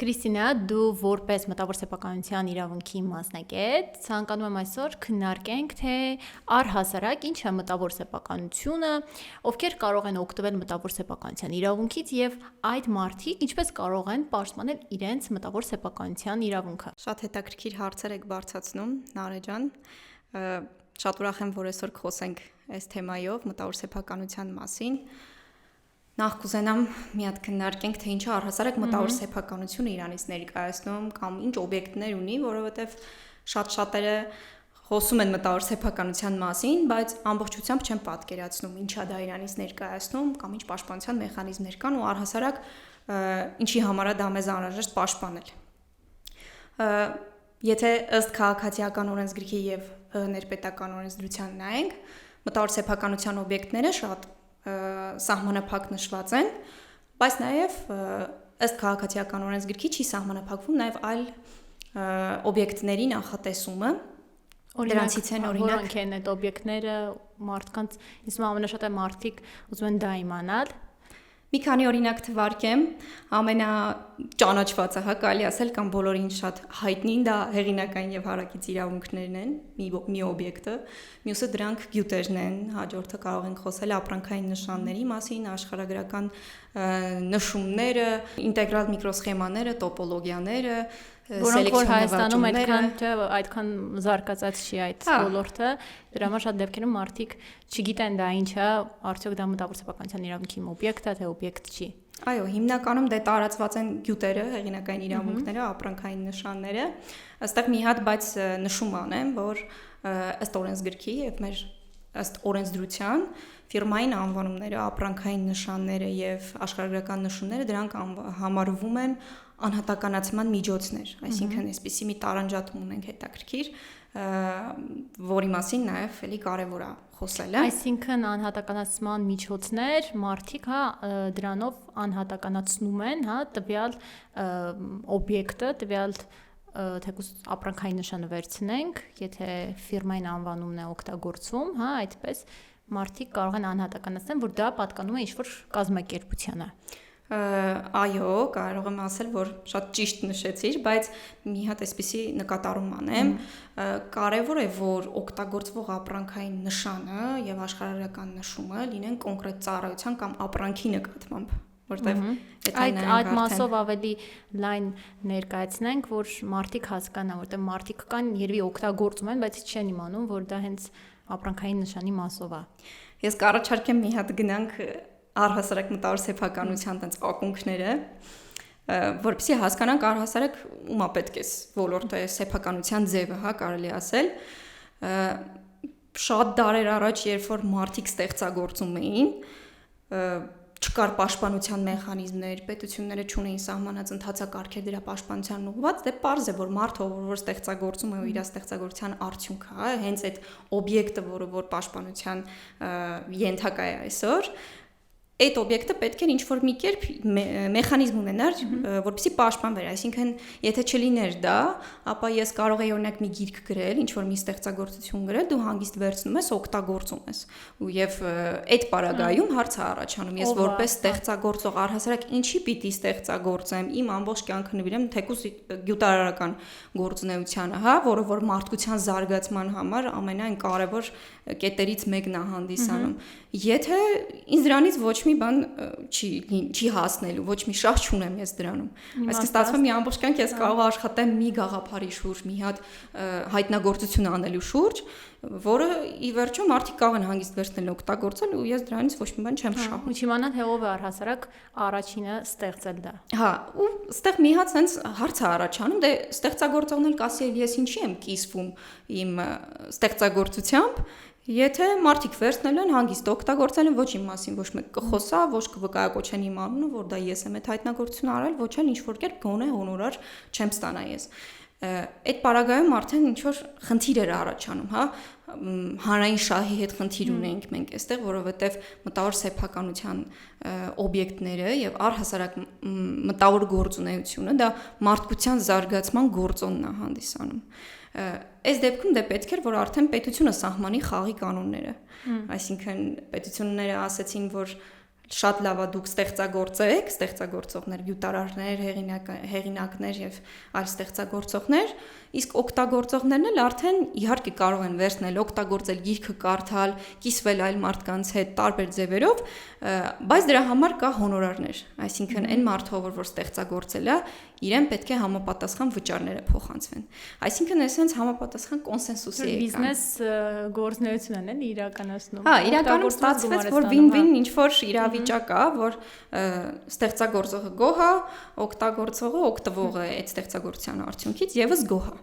Քրիստինա, դու որպես մտավոր սեփականության իրավունքի մասնագետ, ցանկանում եմ այսօր քննարկենք, թե առհասարակ ինչ է մտավոր սեփականությունը, ովքեր կարող են օգտվել մտավոր սեփականության իրավունքից եւ այդ մարդիկ ինչպես կարող են պաշտպանել իրենց մտավոր սեփականության իրավունքը։ Շատ հետաքրքիր հարցեր եք բարձրացնում, Նարե ջան։ Շատ ուրախ եմ, որ այսօր խոսենք այս թեմայով մտավոր սեփականության մասին։ Նախ կուզենամ մի հատ քննարկենք, թե ինչը առհասարակ մտավոր սեփականությունը Իրանից ներկայացնում կամ ինչ օբյեկտներ ունի, որովհետև շատ-շատերը խոսում են մտավոր սեփականության մասին, բայց ամբողջությամբ չեն պատկերացնում ինչա դա Իրանից ներկայացնում կամ ինչ պաշտպանության մեխանիզմներ կան ու առհասարակ ինչի համար է դա մեզ անհրաժեշտ պաշտպանել։ Եթե ըստ քաղաքացիական օրենսգրքի եւ ներպետական օրենսդրության նայենք, մտավոր սեփականության օբյեկտները շատ սահմանափակ նշված են, բայց նաև ըստ քաղաքացիական օրենսգրքի չի սահմանափակվում նաև այլ օբյեկտների նախատեսումը։ Դրանցից են օրինակ որոնք են այդ օբյեկտները մարդկանց, իսկ ամենաշատը մարդիկ ուզում են դա իմանալ։ Մի քանի օրինակ թվարկեմ, ամենաճանաչվածը, կարելի ասել կամ բոլորին շատ հայտնին, դա հեղինակային եւ հարակից իրավունքներն են, մի օբյեկտը, մյուսը դրանք գյուտերն են, հաջորդը կարող ենք խոսել ապրանքային նշանների մասին, աշխարհագրական նշումները, ինտեգրալ միկրոսխեմաները, տոպոլոգիաները, որոնք որ Հայաստանում այդքան զարգացած չի այդ ոլորտը, դրա համար շատ դեպքերում մարդիկ չգիտեն դա ինչ է, արդյոք դա մտավոր սեփականության իրավունքի օբյեկտ է, թե օբյեկտ չի։ Այո, հիմնականում դե տարածված են գյուտերը, հեղինակային իրավունքները, ապրանքային նշանները։ Այստեղ մի հատ բայց նշում անեմ, որ ըստ օրենսգրքի եւ մեր ըստ օրենսդրության ֆիրմային անվանումները, ապրանքային նշանները եւ աշխարհագրական նշումները դրանք համարվում են անհատականացման միջոցներ, այսինքն այսպիսի մի տարանջատում ունենք հետաքրքիր, որի մասին նաև էլի կարևոր է խոսելը։ Այսինքն անհատականացման միջոցներ, մարդիկ դրանով անհատականացնում են, տվյալ օբյեկտը, տվյալ թեկուզ ապրանքային նշանը վերցնենք, եթե ֆիրմային անվանումն է օգտագործում, այդպես մարդիկ կարող են անհատականացնել, որ դա պատկանում է ինչ-որ կազմակերպությանը։ Այո, կարող եմ ասել, որ շատ ճիշտ նշեցիր, բայց մի հատ այսպիսի նկատառում անեմ, կարևոր է, որ օգտագործվող ապրանքային նշանը եւ աշխարհագրական նշումը լինեն կոնկրետ ծառայության կամ ապրանքի նկատմամբ, որտեվ այդ մասով ավելի լայն ներկայացնենք, որ մարդիկ հասկանան, որտեվ մարդիկ կան, երևի օգտագործում են, բայց չեն իմանում, որ դա հենց ապրանքային նշանի մասով է։ Ես կառաջարկեմ մի հատ գնանք առհասարակ մտավոր սեփականության տենց ակունքները, որպեսզի հասկանանք առհասարակ ումա պետք է ոլորտը սեփականության ձևը, կարելի ասել։ Շատ դարեր առաջ, երբ որ մարդիկ ստեղծագործում էին, չկար պաշտպանության մեխանիզմներ, պետությունները չունեին սահմանած ընթացակարգեր դրա պաշտպանության ուղղված, դե պարզ է, որ մարդը, որ ստեղծագործում է ու իր ստեղծագործության արդյունքը, հենց այդ օբյեկտը, որ պաշտպանության ենթակա է այսօր, այդ օբյեկտը պետք է ինչ-որ մի կերպ մեխանիզմ ունենար, որպեսզի պաշտպանվեր, այսինքն եթե չլիներ դա, ապա ես կարող եի օրինակ մի գիրք գրել, ինչ-որ մի ստեղծագործություն գրել, դու հանգիստ վերցնում ես, օգտագործում ես։ Եվ այդ պարագայում հարց է առաջանում, ես որպես ստեղծագործող առհասարակ ինչի պիտի ստեղծագործեմ, իմ ամբողջ կյանքը նվիրեմ թեկուզ գյուտարարական գործունեությանը, որը որ մարդկության զարգացման համար ամենայն կարևոր կետերից մեկն է հանդիսանում։ Եթե ինձ դրանից ոչ մի բան չի հասնելու, ոչ մի շահ չունեմ ես դրանում։ Այսինքն ստացվում է մի ամբողջ կյանք ես կարող աշխատեմ մի գաղափարի շուրջ, մի հատ հայտնագործություն անելու շուրջ, որը ի վերջո մարդիկ կարող են հանգիստ վերցնել օգտագործել ու ես դրանից ոչ մի բան չեմ շահում։ Ու չիմանան թե ով է առհասարակ առաջինը ստեղծել դա։ Ու ստեղ մի հատ sense հարց է առաջանում, դե ստեղծագործողն էլ կասի ես ինչի եմ կիսվում իմ ստեղծագործությամբ, եթե մարդիկ վերցնել են հանգիստ օգտագործել են ոչ իմ մասին, ոչ մեկ կխոսա, ոչ կվկայակոչեն իմ անունը, որ դա ես եմ այդ հայտնագործությունը արել, ոչ էլ ինչ-որ կերպ գոնե հոնորար չեմ ստանա ես։ Այդ պարագայում արդեն ինչ-որ խնդիր էր առաջանում, հանրային շահի հետ խնդիր ունենք մենք այստեղ, որովհետև մտավոր սեփականության օբյեկտները եւ առհասարակ մտավոր գործունեությունը դա մարդկության զարգացման գործոնն է հանդիսանում։ Այս դեպքում դե պետք էր, որ արդեն պետությունը սահմանի խաղի կանոնները։ Այսինքն պետությունները ասացին, որ շատ լավ է դուք ստեղծագործողներ, գյուտարարներ, հեղինակներ եւ այլ ստեղծագործողներ, իսկ օգտագործողներն էլ արդեն իհարկե կարող են վերցնել, օգտագործել գիրքը, կարդալ, կիսվել այլ մարդկանց հետ տարբեր ձևերով, բայց դրա համար կա հոնորարներ, այսինքն այն մարդը, որ ստեղծագործել է, իրեն պետք է համապատասխան վճարները փոխանցվեն։ Այսինքն այսպես համապատասխան կոնսենսուսի է։ Բիզնես գործունեություն են իրականացնում։ Հա, իրականում ստացվեց, որ win-win ինչ որ իրավիճակ է, որ ստեղծագործողը գոհ է, օգտագործողը օգտվողը է այդ ստեղծագործության արդյունքից եւս գոհ է։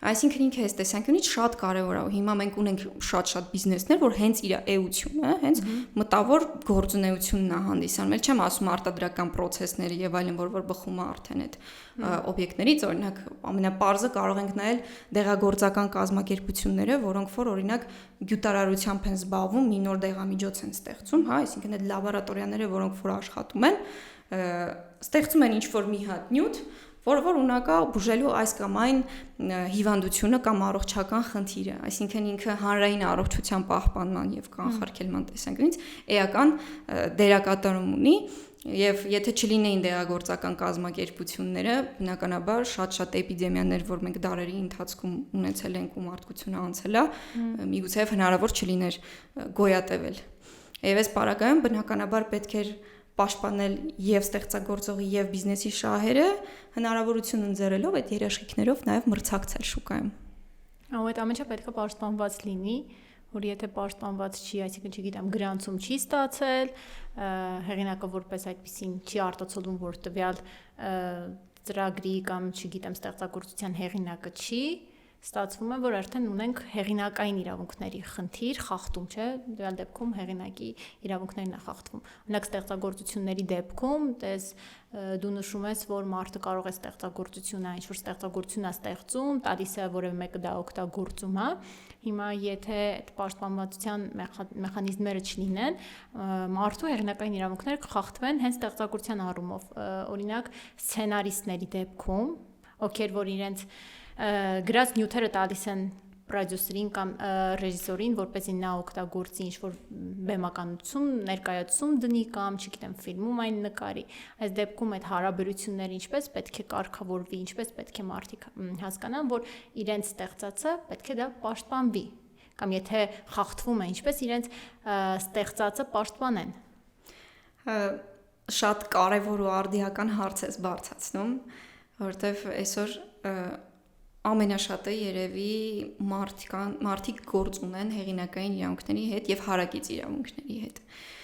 Այսինքն ինքը այս տեսանկյունից շատ կարևոր է։ Հիմա մենք ունենք շատ բիզնեսներ, որ հենց իր էությունը, հենց մտավոր գործունեությունն է հանդիսանում։ Էլ չեմ ասում արտադրական process-ները եւ այլն, որ բխում է արդեն այդ օբյեկտներից, օրինակ ամենապարզը կարող ենք նայել դեղագործական կազմակերպությունները, որոնք որ օրինակ գյուտարարությամբ են զբաղվում, մի նոր դեղամիջոց են ստեղծում, հա, այսինքն այդ լաբորատորիաները, որոնք որ աշխատում են, ստեղծում են ինչ-որ մի հատ նյութ, որ ունակա բուժելու այս կամ այն հիվանդությունը կամ առողջական խնդիրը, այսինքն ինքը հանրային առողջության պահպանման եւ կանխարգելման տեսանկյունից էական դերակատարում ունի եւ եթե չլինեին դեղագործական կազմակերպությունները, բնականաբար շատ էպիդեմիաներ, որ մենք դարերի ընթացքում ունեցել ենք ու մարդկությունը անցել է, միգուցե հնարավոր չլիներ գոյատևել։ Եվ այս պարագայում բնականաբար պետք էր պաշտպանել եւ ստեղծագործողի եւ բիզնեսի շահերը, հնարավորություն ընձեռելով այդ երաշխիքներով նաեւ մրցակցել շուկայում։ Այդ ամենը պետք է պաշտպանված լինի, որ եթե պաշտպանված չի, այսինքն չգիտեմ, գրանցում չի ստացել, հեղինակը որպես այդպեսին չի արտացոլում, որ տվյալ ծրագրի կամ չգիտեմ, ստեղծագործության հեղինակը չի, ստացվում է, որ արդեն ունենք հեղինակային իրավունքների խնդիր, խախտում, չէ՞, դրա դեպքում հեղինակի իրավունքներն է խախտվում։ Օրինակ ստեղծագործությունների դեպքում, դες դու նշում ես, որ մարդը կարող է ստեղծագործությունը, ինչ-որ ստեղծագործություն է ստեղծում, տալիս է որևէ մեկը դա օգտագործում, հա։ Հիմա եթե այդ պաշտպանվածության մեխանիզմները չլինեն, մարդու հեղինակային իրավունքները կխախտվեն հենց ստեղծագործության առումով։ Օրինակ սցենարիստների դեպքում, ովքեր որ իրենց գրած նյութերը տալիս են պրոդյուսերին կամ ռեժիսորին, որպեսզի նա օգտագործի ինչ-որ բեմականություն, ներկայացում դնի կամ, չգիտեմ, ֆիլմում այն նկարի։ Այս դեպքում այդ հարաբերությունները ինչպես պետք է կարգավորվի, ինչպես պետք է մարդիկ հասկանան, որ իրենց ստեղծածը պետք է դա պաշտպանվի, կամ եթե խախտվում է, ինչպես իրենց ստեղծածը պաշտպանեն։ Շատ կարևոր ու արդիական հարց ես բարձրացնում, որովհետև այսօր ամենաշատը երևի մարդիկ գործ ունեն հեղինակային իրավունքների հետ եւ հարակից իրավունքների հետ։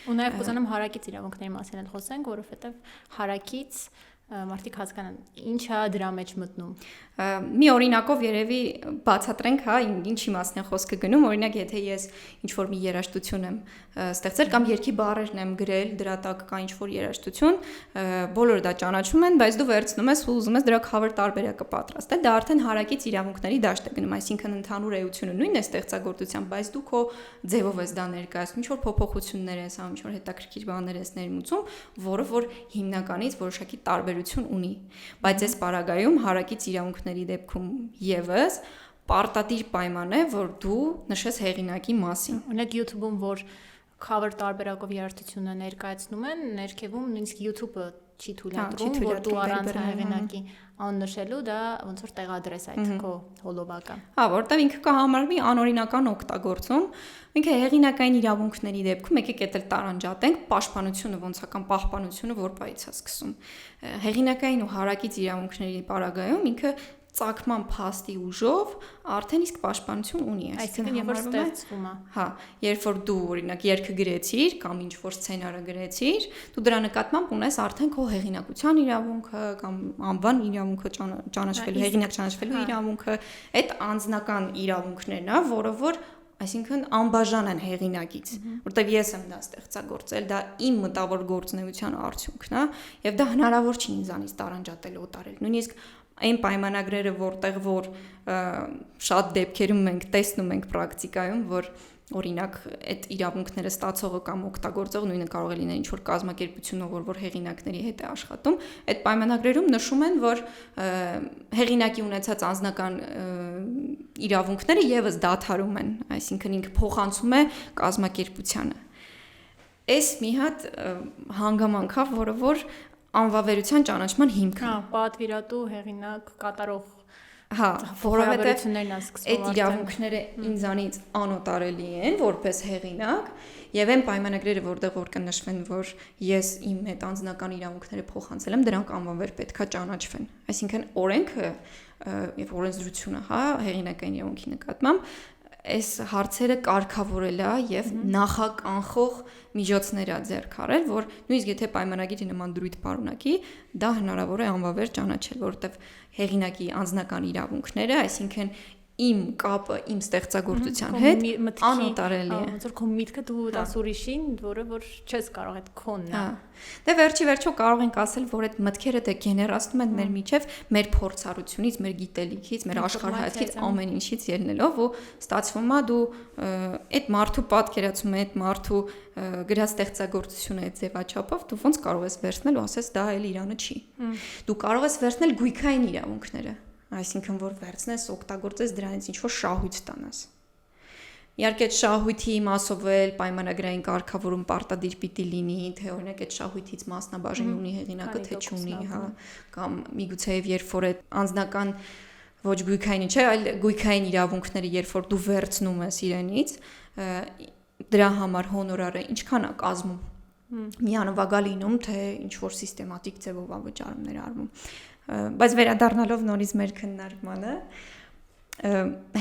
Ու նաեւ կուզենամ հարակից իրավունքների մասին էլ խոսենք, որովհետեւ հարակից մարդիկ հասկանան ինչա դրա մեջ մտնում։ Մի օրինակով երևի բացատրենք, հա, ինչի մասն է խոսքը գնում, օրինակ եթե ես ինչ-որ մի երաժշտություն եմ ստեղծել կամ երգի բառերն եմ գրել, դրա տակ կա ինչ-որ երաժշտություն, բոլորը դա ճանաչում են, բայց դու վերցնում ես ու ուզում ես դրա cover տարբերակը պատրաստել, դա արդեն հարակից իրավունքների դաշտ է գնում, այսինքն ընդհանուր էությունը նույնն է ստեղծագործության, բայց դու քո ձևով ես դա ներկայացնում, ինչ-որ փոփոխություններ ես անում, ինչ-որ հետաքրքիր բաներ ես ներմուծում, որը որ հիմնականից որոշակի տարբերություն ունի, բայց այս պարագայում հարակից իրավունքների դեպքում եւս պարտադիր պայման է, որ դու նշես հեղինակի մասին։ Օրինակ YouTube-ում, որ cover տարբերակով երաժշտությունը ներկայացնում են, ներքևում նույնիսկ YouTube-ը չի թույլատրում, որ դու առանց հեղինակի աննշելու դա ոնց որ տեղադրես այդ քո հոլովակը։ Հա, որտեղ ինքը կհամարվի անօրինական օգտագործում։ Ինքը հեղինակային իրավունքների դեպքում եկեք էդ տարանջատենք պաշտպանությունը ոնց է կամ պահպանությունը որ բայից է սկսում։ Հեղինակային ու հարակից իրավունքների պարագայում ինքը ծագման փաստի ուժով արդեն իսկ պաշտպանություն ունի, այսինքն երբ որ ստեղծվում է։ Հա, երբ որ դու օրինակ երգը գրեցիր կամ ինչ որ սցենարը գրեցիր, դու դրա նկատմամբ ունես արդեն քո հեղինակության իրավունքը կամ անվան իրավունքը ճանաչվելու, հեղինակ ճանաչվելու իրավունքը, այդ անձնական իրավունքներն է, որը որ այսինքն անբաժան են հեղինակից, որտեղ ես եմ դա ստեղծագործել, դա իմ մտավոր գործունեության արդյունքն է, եւ դա հնարավոր չի ինձանից տարանջատել օտարել։ Նույնիսկ այն պայմանագրերը, որտեղ որ շատ դեպքերում մենք տեսնում ենք պրակտիկայում, որ օրինակ այդ իրավունքները ստացողը կամ օգտագործողը նույնը կարող է լինել ինչ-որ կազմակերպությունով, որ հեղինակների հետ է աշխատում, այդ պայմանագրերում նշում են, որ հեղինակի ունեցած անձնական իրավունքները եւս դադարում են, այսինքն ինքը փոխանցում է կազմակերպությանը։ Էս մի հատ հանգամանք է, որը որ անվավերության ճանաչման հիմքն է։ Հա, պատվիրատու, հեղինակ, կատարող Հա, որովհետև սկսվում այդ իրավունքները ինձանից անօտարելի են որպես հեղինակ եւ այն պայմանագրերը, որտեղ որ կնշվեն, որ ես իմ հետ անձնական իրավունքները փոխանցել եմ, դրանք անվանվեր պետքա ճանաչվեն։ Այսինքն օրենքը եւ օրենսդրությունը, հա, հեղինակային իրավունքի նկատմամբ այս հարցերը կարգավորել է եւ նախականխող միջոցներ է ձեռք արել, որ նույնիսկ եթե պայմանագիրի նման դրույթ պարունակի, դա հնարավոր է անվավեր ճանաչել, որովհետեւ հեղինակի անձնական իրավունքները, այսինքն իմ կապը իմ ստեղծագործության հետ անօտարելի է։ Ոնց որ քո միտքը դու տաս ուրիշին, որը որ չես կարող այդ քոնն է։ Դե վերջի կարող ենք ասել, որ այդ մտքերը դե գեներացնում են մեր միջև մեր փորձառությունից, մեր գիտելիքից, մեր աշխարհայացքից, ամեն ինչից ելնելով ու ստացվում է դու այդ մարդու պատկերացումը, այդ մարդու գրած ստեղծագործությունը այդ ձևաչափով դու ոնց կարող ես վերցնել ու ասես դա էլ Իրանը չի։ Դու կարող ես վերցնել գույքային իրավունքները, այսինքն որ վերցնես, օգտագործես դրանից ինչ որ շահույթ ստանաս։ Իհարկե այդ շահույթի մասով էլ պայմանագրային կարգավորում պարտադիր պիտի լինի, թե օրինակ այդ շահույթից մասնաբաժին ունի հեղինակը, թե չունի, հա, կամ միգուցեև երբ որ այդ անձնական ոչ գույքային չէ, այլ գույքային իրավունքները երբ որ դու վերցնում ես իրենից, դրա համար հոնորարը ինչքան է կազմում։ Միանվագա լինում, թե ինչ որ սիստեմատիկ ձևով է վճարումներ արվում։ Բայց վերադառնալով նորից մեր քննարկմանը,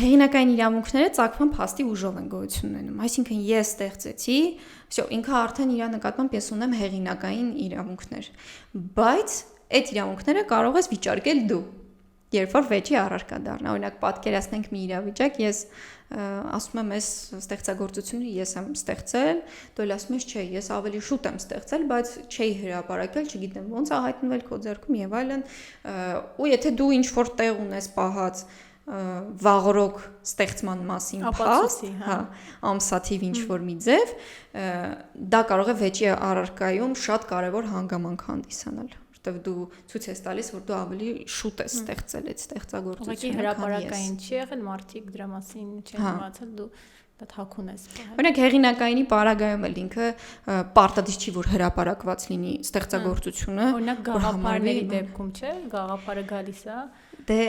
հեղինակային իրավունքները ծագման փաստի ուժով են գոյություն ունենում։ Այսինքն ես ստեղծեցի, всё, ինքը արդեն իր նկատմամբ ես ունեմ հեղինակային իրավունքներ, բայց այդ իրավունքները կարող ես վիճարկել դու, երբ որ վեճի առարկա դառնա։ Օրինակ պատկերացնենք մի իրավիճակ, ես ասում եմ, այս ստեղծագործությունը ես եմ ստեղծել, դու ասում ես, չէ, ես ավելի շուտ եմ ստեղծել, բայց չէի հրապարակել, չգիտեմ ոնց է հայտնվել քո ձեռքում եւ այլն, ու եթե դու ինչ որ տեղ ունես պահած վաղորոք ստեղծման մասին փաստ, հա, ամսաթիվ ինչ որ մի ձև, դա կարող է վեճի առարկայում շատ կարևոր հանգամանք հանդիսանալ, որտեղ դու ցույց ես տալիս, որ դու ավելի շուտ ես ստեղծել այդ ստեղծագործությունը, քանի հրապարակային չի եղել, մարդիկ դրա մասին չեն իմացել, դու դա թաքուն ես պահել։ Օրինակ հեղինակայինի պարագայում էլ ինքը պարտադիր չի, որ հրապարակված լինի ստեղծագործությունը, օրինակ գաղափարների դեպքում, չէ, գաղափարը գալիս է։ Դե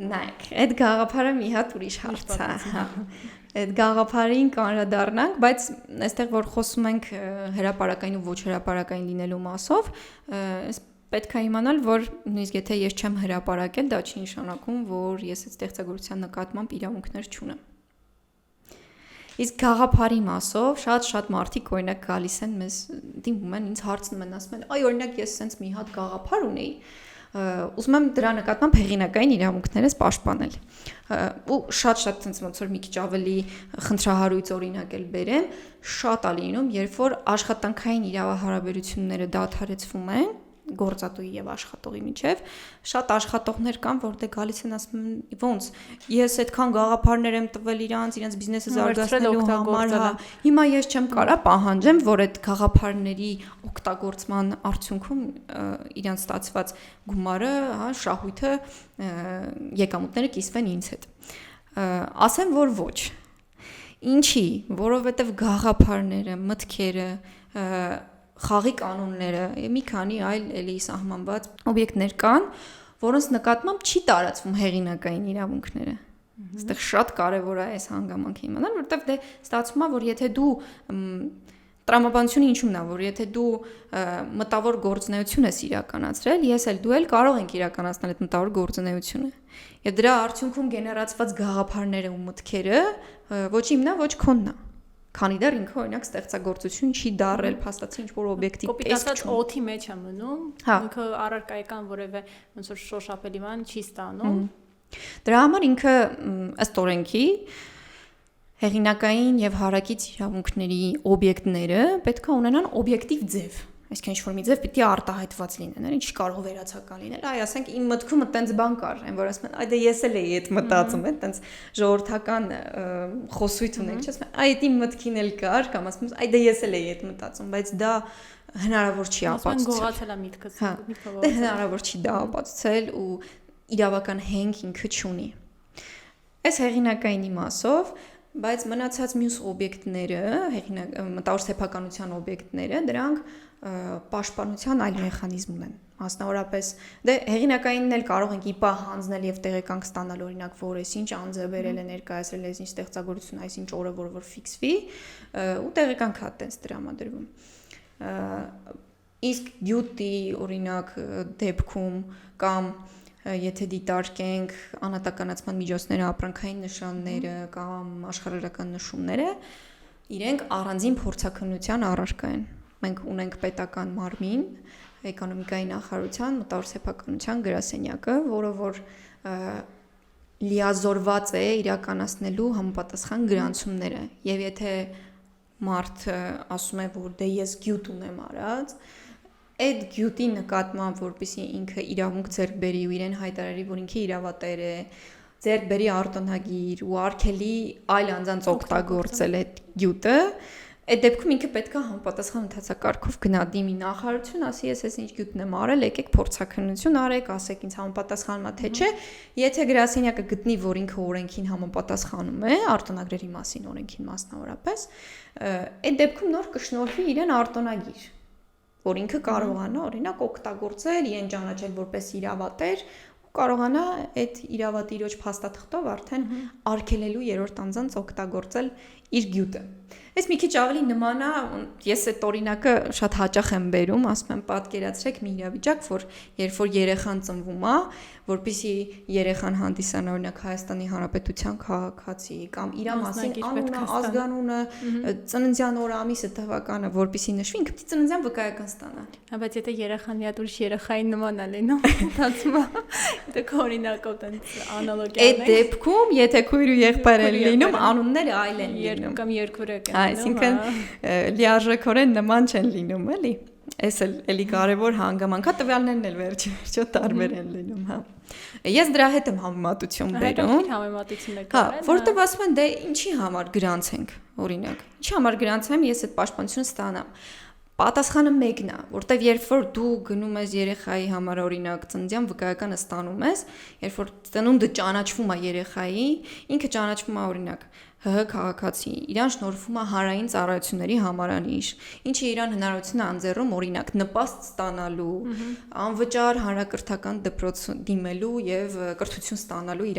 նայեք, այդ գաղափարը մի հատ ուրիշ հարց է, հա։ Այդ գաղափարին կանրադառնանք, բայց այստեղ որ խոսում ենք հրապարակային ու ոչ հրապարակային լինելու մասով, պետք է իմանալ, որ նույնիսկ եթե ես չեմ հրապարակել, դա չի նշանակում, որ ես այդ ստեղծագործության նկատմամբ իրավունքներ չունեմ։ Իսկ գաղափարի մասով շատ մարդիկ օրինակ գալիս են մեզ դիմում են, ինձ հարցնում են, ասում են, այ օրինակ ես sense մի հատ գաղափար ունեի, ուզում եմ դրա նկատմամբ հեղինակային իրավունքներս պաշտպանել։ Ու շատ sense ոնց որ մի քիչ ավելի խնդրահարույց օրինակ էլ բերեմ, շատ է լինում, երբ որ աշխատանքային իրավահարաբերությունները դադարեցվում են գործատուի եւ աշխատողի միջև, շատ աշխատողներ կան, որտեղ գալիս են ասում են, ոնց ես այդքան գաղափարներ եմ տվել իրենց բիզնեսը զարգացնելու համար, հա, հիմա ես չեմ կարա պահանջեմ, որ այդ գաղափարների օգտագործման արդյունքում իրենց ստացված գումարը, հա, շահույթը, եկամուտները կիսվեն ինձ հետ։ Ասեմ, որ ոչ։ Ինչի, որովհետեւ գաղափարները, մտքերը, խաղի կանոնները, մի քանի այլ էլի սահմանված օբյեկտներ կան, որոնց նկատմամբ չի տարածվում հեղինակային իրավունքները։ Այստեղ շատ կարևոր է այս հանգամանքը իմանալ, որովհետև դե ստացվում է, որ եթե դու տրամաբանությունը ինչու՞մն է, որ եթե դու մտավոր գործունեություն ես իրականացրել, ես էլ դու էլ կարող ենք իրականացնել այդ մտավոր գործունեությունը։ Եվ դրա արդյունքում գեներացված գաղափարները ու մտքերը ոչ իմն է, ոչ քոնն է։ Քանի դեռ ինքը օրինակ ստեղծագործություն չի դարել, փաստացի ինչ որ օբյեկտի տեսք չունի։ Օդի մեջ է մնում, ինքը առարկայական որևէ ոնց որ շոշափելի բան չի ստանում։ Դրա համար ինքը ըստ օրենքի հեղինակային եւ հարակից իրավունքների օբյեկտները պետք է ունենան օբյեկտիվ ձև։ Այսինքն ինչ որ մի ձև պիտի արտահայտված լինեն, ինչ կարող վերացական լինել։ Այ ասենք իմ մտքում այտենց բան կար, այն որ ասում են, այ դե ես էլ էի այդ մտածում, այտենց ժողովրդական խոսույթ ունենք, չէ՞, ասում են, այ դա իմ մտքին էլ կար, կամ ասում են, այ դե ես էլ էի այդ մտածում, բայց դա հնարավոր չի ապացուցել։ Գողացել է միտքս, Դե հնարավոր չի դա ապացուցել ու իրավական հենք ինքը չունի։ Այս հեղինակայինի մասով Բայց մնացած մյուս օբյեկտները, մտավոր սեփականության օբյեկտները, դրանք պաշտպանության այլ մեխանիզմ ունեն։ Մասնավորապես, դե հեղինակայինն էլ կարող ենք իպա հանձնել եւ տեղեկանք ստանալ, օրինակ, որ այսինչ անձը բերել է ներկայացրել այսինչ ստեղծագործություն, այսինչ օրը որ ֆիքսվի, ու տեղեկանք հա տենց տրամադրվում։ Իսկ գյուտի, օրինակ, դեպքում կամ եթե դիտարկենք անհատականացման միջոցները, ապրանքային նշանները կամ աշխարհագրական նշումները, իրենք առանձին փորձաքննության առարկա են։ Մենք ունենք պետական մարմին, էկոնոմիկայի նախարարության մտավոր սեփականության գրասենյակը, որը որ լիազորված է իրականացնելու համապատասխան գրանցումները։ Եվ եթե մարդ ասում է, որ դե ես գյուտ ունեմ արած, այդ գյուտի նկատմամբ, որպեսզի ինքը իրավունք ձեռք բերի ու իրեն հայտարարի, որ ինքը իրավատեր է, ձեռք բերի արտոնագիր ու արգելի այլ անձանց օգտագործել այդ գյուտը, այդ դեպքում ինքը պետք է համապատասխան ընթացակարգով գնա դիմի նախարարություն, ասի ես ինչ գյուտն եմ արել, եկեք փորձաքննություն արեք, ասեք ինձ համապատասխանում է թե չէ, եթե գրասենյակը գտնի, որ ինքը օրենքին համապատասխանում է, արտոնագրերի մասին օրենքին մասնավորապես, այդ դեպքում նոր կշնորհվի իրեն արտոնագիր, որ ինքը կարողանա օրինակ օգտագործել, իրեն ճանաչել որպես իրավատեր ու կարողանա այդ իրավատիրոջ փաստաթղթով արդեն արգելելու երրորդ անձանց օգտագործել իր գյուտը։ Այս մի քիչ ավելի նման է, ես այդ օրինակը շատ հաճախ եմ բերում, ասում եմ պատկերացրեք մի իրավիճակ, որ երբ որ երեխան ծնվում է, որպեսզի երեխան հանդիսանա օրինակ Հայաստանի Հանրապետության քաղաքացի կամ իր մասին անունը, ազգանունը, ծննդյան օրը, ամիսը, թվականը, որպեսզի նշվի, ինքը պետք է ծննդյան վկայական ստանա։ Հա, բայց եթե երեխան մի հատ ուրիշ երեխային նման է լինում, ընդհանրում է, դա օրինակով տենց անալոգիա է։ Այդ դեպքում, եթե քույր ու եղբայր են լինում, անունները այլ են լինում կամ երկուրեք են։ Այսինքն լիարժեքորեն նման չեն լինում, էլի։ Էս էլի կարևոր հանգամանք է, տվյալներն էլ վերջո տարբեր են լինում, հա։ Ես դրա հետ եմ համեմատություն բերում։ Համեմատություն եք արել։ Հա, որտեղ ասում են, դե ինչի համար գրանցենք, օրինակ։ Ինչի համար գրանցեմ, ես այդ պաշտպանությունը ստանամ։ Պատասխանը մեկն է, որտեվ երբ որ դու գնում ես երեխայի համար օրինակ ծննդյան վկայականը ստանում ես, երբ որ ծնունդը ճանաչվում է երեխայի, ինքը ճանաչվում է օրինակ ՀՀ քաղաքացի, իրան շնորհվում է հանրային ծառայությունների համարանիշ, ինչը իրան հնարավորություն է անձեռում օրինակ նպաստ ստանալու, անվճար հանրակրթական դպրոց դիմելու եւ կրթություն ստանալու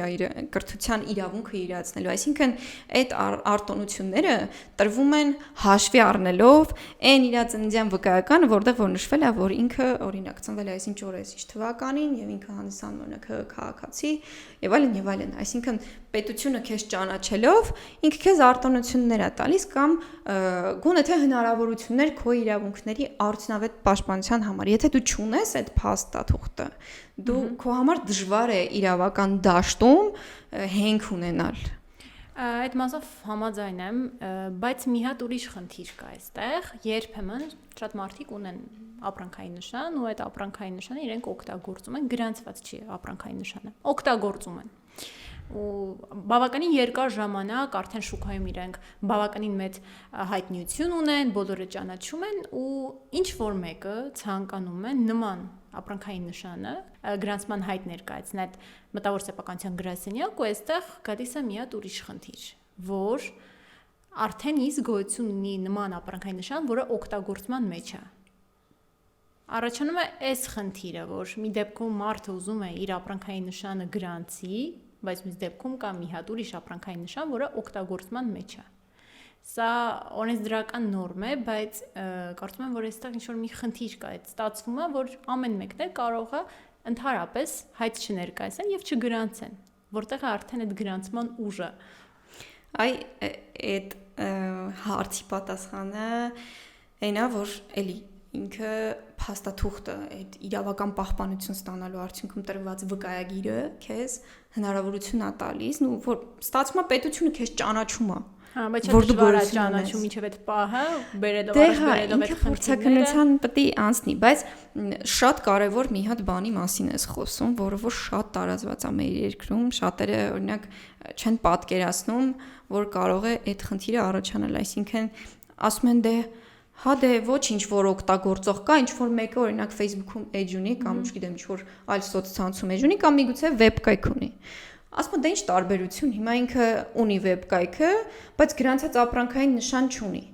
կրթության իրավունքը իրացնելու, այսինքն այդ արտոնությունները տրվում են հաշվի առնելով այն իր ծննդյան վկայականը, որտեղ որ նշվել է, որ ինքը օրինակ ծնվել է այսինչ օրը, այսինչ թվականին եւ ինքը հանդիսանում օրինակ ՀՀ քաղաքացի եւ այլն, այսինքն պետությունը քեզ ճանաչելով ինքը քեզ արտոնություններ է տալիս կամ գոնե թե հնարավորություններ քո իրավունքների արդյունավետ պաշտպանության համար։ Եթե դու չունես այդ փաստաթուղթը, դու քո համար դժվար է իրավական դաշտում հենք ունենալ։ Այդ մասով համաձայն եմ, բայց մի հատ ուրիշ խնդիր կա այստեղ, երբեմն շատ մարդիկ ունեն ապրանքային նշան ու այդ ապրանքային նշանը իրենք օգտագործում են, գրանցված չի ապրանքային նշանը, օգտագործում են։ Ու բավականին երկար ժամանակ արդեն շուկայում իրենք բավականին մեծ հայտնիություն ունեն, բոլորը ճանաչում են ու ինչ որ մեկը ցանկանում է նման ապրանքային նշանը գրանցման հայտ ներկայացնել այդ մտավոր սեփականության գրասենյակ ու այստեղ գալիս է մի հատ ուրիշ խնդիր, որ արդեն իսկ գոյություն ունի նման ապրանքային նշան, որը օգտագործման մեջ է։ Առաջանում է այս խնդիրը, որ մի դեպքում մարդը ուզում է իր ապրանքային նշանը գրանցի, բայց մյուս դեպքում կա մի հատ ուրիշ ապրանքային նշան, որը օգտագործման մեջ է։ Սա օրենսդրական նորմ է, բայց կարծում եմ, որ այստեղ ինչ-որ մի խնդիր կա, այդ ստացվում է, որ ամեն մեկն է կարող է ընդհանրապես հայտ չներկայացնել եւ չգրանցեն, որտեղ է արդեն այդ գրանցման ուժը։ Այ այդ հարցի պատասխանը այնա, որ էլի ինքը փաստաթուղթը, այդ իրավական պահպանություն ստանալու արդյունքում տրված վկայագիրը քեզ հնարավորություն է տալիս, ու որ ստացվում է պետությունը քեզ ճանաչում է։ Հա, բայց դժվար է ճանաչում ինչև այդ պահը, բերելով առաջ բերելով այդ փորձաքննության պետք է անցնի, բայց շատ կարևոր մի հատ բանի մասին ես խոսում, որը որ շատ տարածված է մեր երկրում, շատերը օրինակ չեն պատկերացնում, որ կարող է այդ խնդիրը առաջանալ, այսինքն ասում են հա դե ոչինչ որ օգտագործող կա, ինչ որ մեկը օրինակ Facebook-ում էջ ունի կամ չգիտեմ ինչ որ այլ սոցցանցում էջ ունի կամ միգուցե վեբկայք ունի։ ասում դե ինչ տարբերություն, հիմա ինքը ունի վեբ կայքը, բայց գրանցած ապրանքային նշան չունի։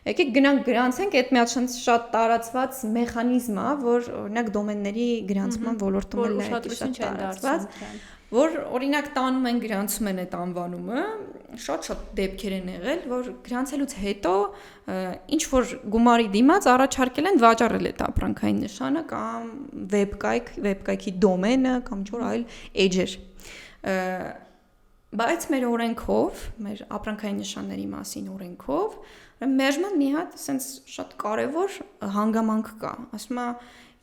Եկեք գնանք գրանցենք, այդ մի հատ շատ տարածված մեխանիզմ է, որ օրինակ դոմենների գրանցման ոլորտում էլ է շատ տարածված, որ օրինակ տանում են գրանցում են այդ անվանումը, շատ դեպքեր են եղել, որ գրանցելուց հետո ինչ որ գումարի դիմաց առաջարկել են վաճառել այդ ապրանքային նշանը կամ վեբկայքի դոմենը կամ ինչ որ այլ էջեր։ Բայց մեր օրենքով, մեր ապրանքային նշանների մասին օրենքով մերժման մի հատ sense շատ կարևոր հանգամանք կա։ Ասում է,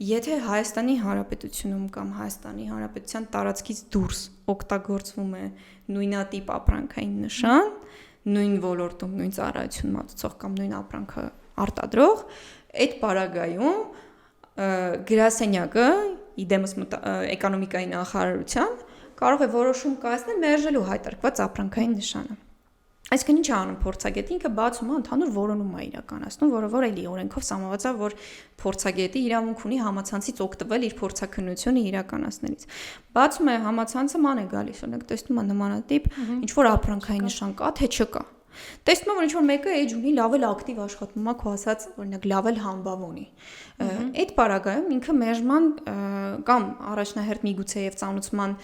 եթե Հայաստանի Հանրապետությունում կամ Հայաստանի Հանրապետության տարածքից դուրս օգտագործվում է նույնատիպ ապրանքային նշան, նույն ոլորտում, նույն ծառայություն մատուցող կամ նույն ապրանքը արտադրող, այդ պարագայում գրասենյակը իդեմս էկոնոմիկայի նախարարության կարող է որոշում կայացնել մերժելու հայտարարված ապրանքային նշանը։ Այսինքն ինչ է անում փորձագետը, ինքը բացում է ընդհանուր որոնում է իրականացնում, որը էլի օրենքով սահմանված է, որ փորձագետի իրավունք ունի համացանցից օգտվել իր փորձաքննությունը իրականացնելիս։ Բացում է համացանցը, ման է գալիս, օրինակ տեսնում է նմանատիպ ինչ որ ապրանքային նշան կա, թե չկա։ Տեսնում եմ, որ ինչ որ մեկը էջ ունի, լավ էլ ակտիվ աշխատում է, քո ասած, օրինակ լավ էլ համբավ ունի։ Այդ պարագայում ինքը մերժման կամ առաջնահերթ միգուցե եւ ծանուցման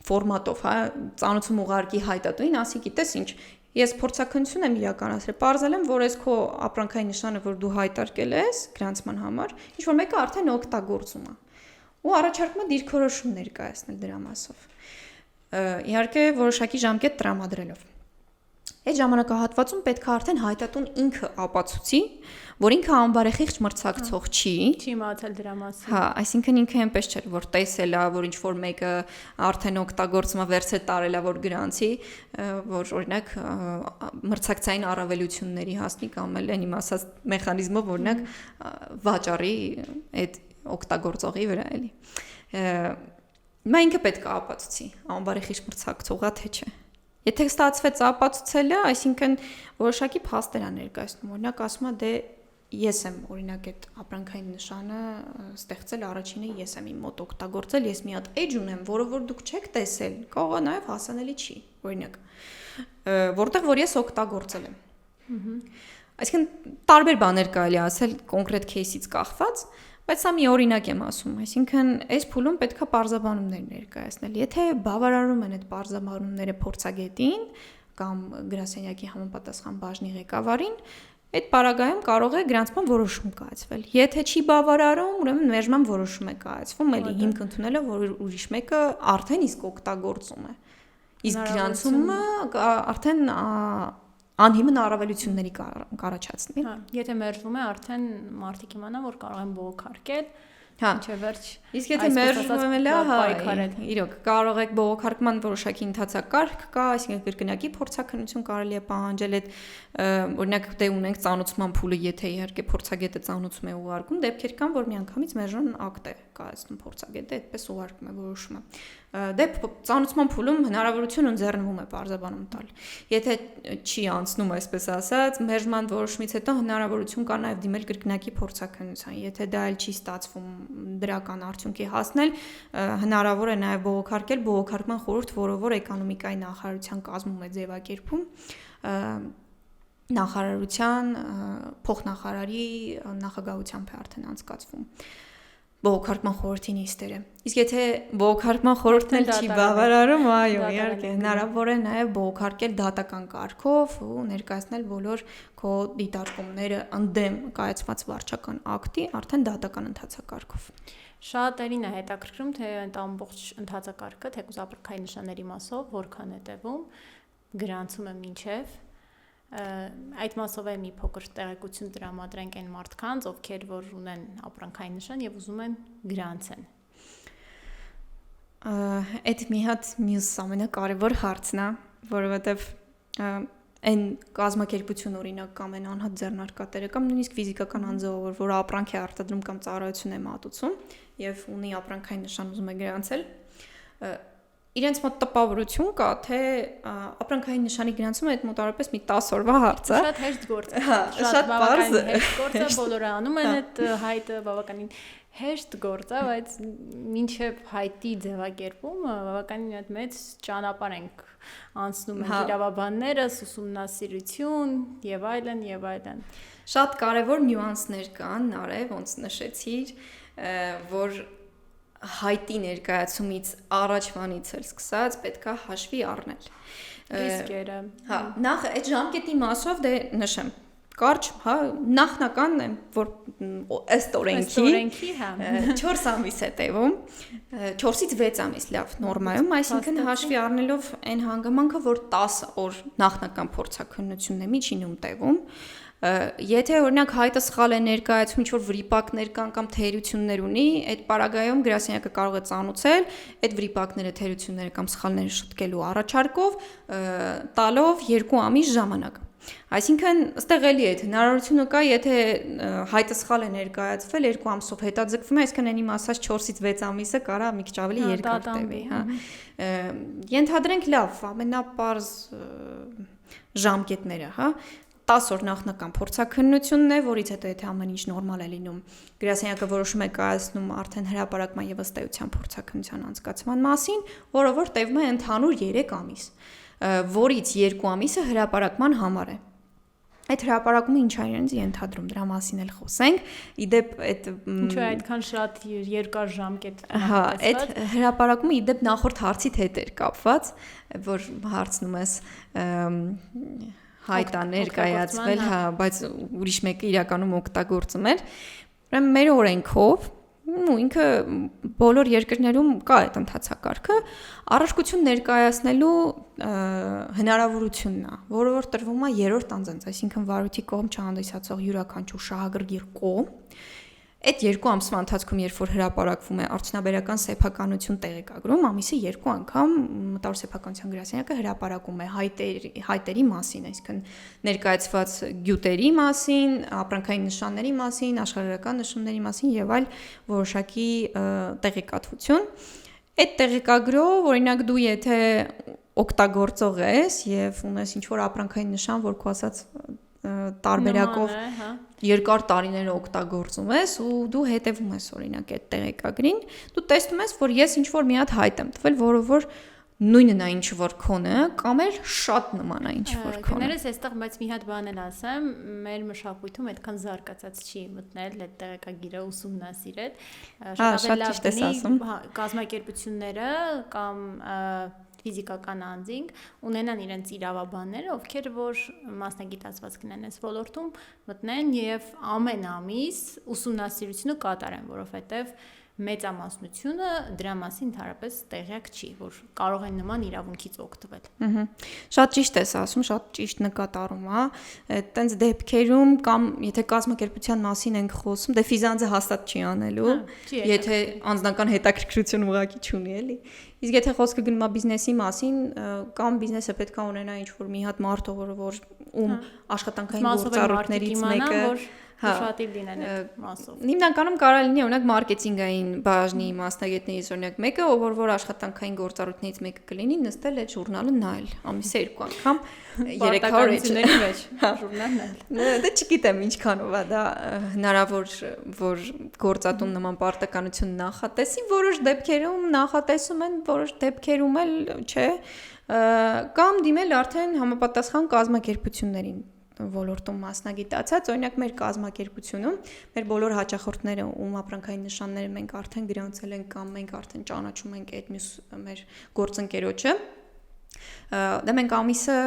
ֆորմատով, հա, ծանուցում ուղարկի հայտատուին, ասի գիտես ինչ, ես փորձաքննություն եմ իրականացրել, պարզել եմ, որ այս քո ապրանքային նշանը, որ դու հայտարարել ես գրանցման համար, ինչ որ մեկը արդեն օգտագործում է։ Ու առաջարկում է դիրքորոշում ներկայացնել դրա մասով։ Իհարկե, որոշակի ժամկետ տրամադրելով։ Այդ ժամանակահատվածում պետք է արդեն հայտատուն ինքը ապացուցի, որ ինքը անբարեխիղճ մրցակցող չի մտածել դրա մասին։ Հա, այսինքն ինքը այնպես չէ, որ տեսել է, որ ինչ որ մեկը արդեն օգտագործում է, վերցե տարել է, որ գրանցի, որ օրինակ մրցակցային առավելությունների հասնի կամ էլ այն իմ ասած մեխանիզմով օրինակ վաճառի այդ օգտագործողի վրա էլի։ Հիմա ինքը պետք է ապացուցի, անբարեխիղճ մրցակցողա թե չէ։ Եթե ստացվեց ապացուցելը, այսինքն որոշակի փաստեր է ներկայացնում, օրինակ ասում է դե ես եմ օրինակ այդ ապրանքային նշանը ստեղծել առաջինը ես եմ իմ մոտ օգտագործել, ես մի հատ էջ ունեմ, որը որ դուք չեք տեսել, կարող է նաև հասանելի չի, օրինակ, որտեղ որ ես օգտագործել եմ։ Այսինքն տարբեր բաներ կարելի ասել կոնկրետ кейսից կախված, բայց սա մի օրինակ եմ ասում, այսինքն այս փուլում պետքա պարզաբանումներ ներկայացնել։ Եթե բավարարում են այդ պարզաբանումները փորձագետին կամ գրասենյակի համապատասխան բաժնի ղեկավարին, այդ պարագայում կարող է գրանցման որոշում կայացվել։ Եթե չի բավարարում, ուրեմն մերժման որոշում է կայացվում, էլի հիմք ընդունելով, որ ուրիշ մեկը արդեն իսկ օգտագործում է։ Իսկ գրանցումը արդեն անհիմն առավելությունների կառաջացնի։ Հա, եթե մերժվում է, արդեն մարդիկ իմանան, որ կարող են բողոքարկել, հա, ինչե վերջ։ Իսկ եթե մերժվում է, հա, իրոք կարող եք բողոքարկման որոշակի ընթացակարգ կա, այսինքն կրկնակի փորձաքննություն կարելի է պահանջել այդ օրինակ դե ունենք ծանուցման փուլը, եթե իհարկե փորձագետը ծանուցում է ուղարկում, դեպքեր կան, որ միանգամից մերժման ակտ է կայացնում փորձագետը, այդպես ուղարկում է որոշումը։ Դե ծանուցման փուլում հնարավորություն ընձեռնվում է պարզաբանում տալ։ Եթե չի անցնում, այսպես ասած, մերժման որոշումից հետո հնարավորություն կա նաև դիմել կրկնակի փորձաքննության։ Եթե դա էլ չի ստացվում դրական արդյունքի հասնել, հնարավոր է նաև բողոքարկել բողոքարկման խորհուրդ, որը որ էկոնոմիկայի նախարարության կազմում է ձևակերպում նախարարության փոխնախարարի նախագահությամբ է արդեն անցկացվում բողոքարկման խորհրդի նիստերը։ Իսկ եթե բողոքարկման խորհուրդն էլ չի բավարարում, այո, իհարկե, հնարավոր է նաև բողոքարկել դատական կարգով ու ներկայացնել բոլոր քո դիտարկումները ընդդեմ կայացված վարչական ակտի արդեն դատական ընթացակարգով։ Շատերին է հետաքրքրում, թե այդ ամբողջ ընթացակարգը, թեկուզ ապրանքային նշանների մասով որքան է տևում, գրանցում է մինչև այդ մասով է մի փոքր տեղեկություն տրամադրենք այն մարդկանց, ովքեր որ ունեն ապրանքային նշան եւ ուզում են գրանցեն։ Այդ մի հատ մյուս ամենակարևոր հարցն է, որովհետեւ այն կազմակերպություն օրինակ կամ այն անհատ ձեռնարկատերը կամ նույնիսկ ֆիզիկական անձը, որ ապրանք է արտադրում կամ ծառայություն է մատուցում եւ ունի ապրանքային նշան ուզում է գրանցել, իրենց մոտ տպավորություն կա, թե ապրանքային նշանի գրանցումը այդ մոտավորապես մի 10 օրվա հարց է։ Շատ հեշտ գործ է։ Շատ բավականին հեշտ գործ է, բոլորը անում են այդ հայտը բավականին հեշտ գործ է, բայց մինչև հայտի ձևակերպումը բավականին այդ մեծ ճանապարհ ենք անցնում ենք իրավաբաններս, ուսումնասիրություն եւ այլն եւ այլն։ Շատ կարևոր նյուանսներ կան, Նարեկ, ոնց նշեցիր, որ հայտի ներկայացումից առաջվանից էլ սկսած պետքա հաշվի առնել։ Ռիսկերը։ Հա, նախ այդ ժամկետի մասով դե նշեմ կարճ, հա, նախնական է, որ ըստ օրենքի 4 ամիս է տևում, 4-ից 6 ամիս լավ նորմայում, այսինքն հաշվի առնելով այն հանգամանքը, որ 10 օր նախնական փորձաքննությունն է միջինում տևում, եթե օրինակ հայտը սխալ է ներկայացում, ինչ-որ վրիպակներ կան կամ թերություններ ունի, այդ պարագայում գրասենյակը կարող է ծանուցել այդ վրիպակները, թերությունները կամ սխալները շտկելու առաջարկով, տալով 2 ամիս ժամանակ։ Այսինքն, ստեղ էլի այդ հնարավորությունը կա, եթե հայտը սխալ է ներկայացվել 2 ամսով հետաձգվում է, այսինքն այն իմ ասած 4-ից 6 ամիսը կարա մի քիչ ավելի երկար տևի, հա։ Ենթադրենք լավ, ամենապարզ ժամկետները, հա, 10 օր նախնական փորձաքննությունն է, որից հետո եթե ամեն ինչ նորմալ է լինում, գրասենյակը որոշում է կայացնում արդեն հրապարակման եւ ըստ էության փորձաքննության անցկացման մասին, որը որ տևում է ընդհանուր 3 ամիս, որից 2 ամիսը հրապարակման համար է։ Այդ հրապարակումը ինչ է իրենց ենթադրում, դրա մասին էլ խոսենք։ Իդեպ այդ ինչու է այդքան շատ երկար ժամկետ։ Հա, այդ հրապարակումը իդեպ նախորդ հարցիդ հետ էր կապված, որ հարցնում ես հայտա ներկայացվել, հա, բայց ուրիշ մեկը իրականում օգտագործում էր։ Ուրեմն մեր օրենքով, ինքը բոլոր երկրներում կա այդ ընթացակարգը, առարկություն ներկայացնելու հնարավորությունն է, որը որ տրվում է երրորդ անձանց, այսինքն վարույթի կողմ չհանդիսացող յուրաքանչյուր շահագրգիռ կողմ։ Այդ 2 ամսվա ընթացքում, երբ որ հրապարակվում է արդյունաբերական սեփականություն տեղեկագրում, ամիսը 2 անգամ մտավոր սեփականության գրասենյակը հրապարակում է հայտերի մասին, այսինքն ներկայացված գյուտերի մասին, ապրանքային նշանների մասին, աշխարհագրական նշումների մասին եւ այլ որոշակի տեղեկատվություն։ Այդ տեղեկագրով, օրինակ դու եթե օգտագործող ես եւ ունես ինչ-որ ապրանքային նշան, որ քո ասած տարբերակով երկար տարիներ օգտագործում ես ու դու հետևում ես օրինակ այդ տեղեկագրին, դու տեսնում ես, որ ես ինչ-որ մի հատ հայտ եմ տվել, որը որ նույնն է ինչ որ քոնը կամ էլ շատ նման է ինչ որ քոնը։ Կներես այստեղ բայց մի հատ բան էլ ասեմ, մեր մշակույթում այդքան զարգացած չի մտնել այդ տեղեկագիրը ուսումնասիրել։ Շատ ճիշտ ես ասում։ Կազմակերպությունները կամ ֆիզիկական անձինք ունենան իրենց իրավաբանները, ովքեր որ մասնագիտացված կնեն այս ոլորտում, մտնեն եւ ամեն ամիս ուսումնասիրությունը կատարեն, որովհետեւ մեծամասնությունը դրա մասին ընդհանրապես տեղյակ չի, որ կարող են նման իրավունքից օգտվել։ Շատ ճիշտ ես ասում, շատ ճիշտ նկատառում է։ Այտենց դեպքերում կամ եթե կազմակերպության մասին ենք խոսում, դե ֆիզանձը հաստատ չի անելու, եթե անձնական հետաքրքրություն ուղղակի չունի, էլի։ Իսկ եթե խոսքը գնում է բիզնեսի մասին, կամ բիզնեսը պետք է ունենա ինչ-որ մի հատ մարդ, որ ում աշխատանքային գործառույթներից մեկը ուշադիր լինեն այդ մասով։ Հիմնականում կարող է լինի օրինակ մարքեթինգային բաժնի մասնագետներից օրինակ մեկը, որ աշխատանքային գործառույթներից մեկը կլինի, նստել այդ ժուրնալը նայել ամիսը 2 անգամ 300-ների մեջ ժուրնալն է։ Դե չգիտեմ ինչքանով է դա հնարավոր, որ գործատուն նման պարտականություն նախատեսի, որոշ դեպքերում նախատեսում են, որոշ դեպքերում էլ չէ, կամ դիմել արդեն համապատասխան կազմակերպություններին ոլորտում մասնագիտացած, օրինակ մեր կազմակերպությունում մեր բոլոր հաճախորդները ում ապրանքային նշանները մենք արդեն գրանցել ենք կամ մենք արդեն ճանաչում ենք այդ մյուս մեր գործընկերոջը, դա մենք ամիսը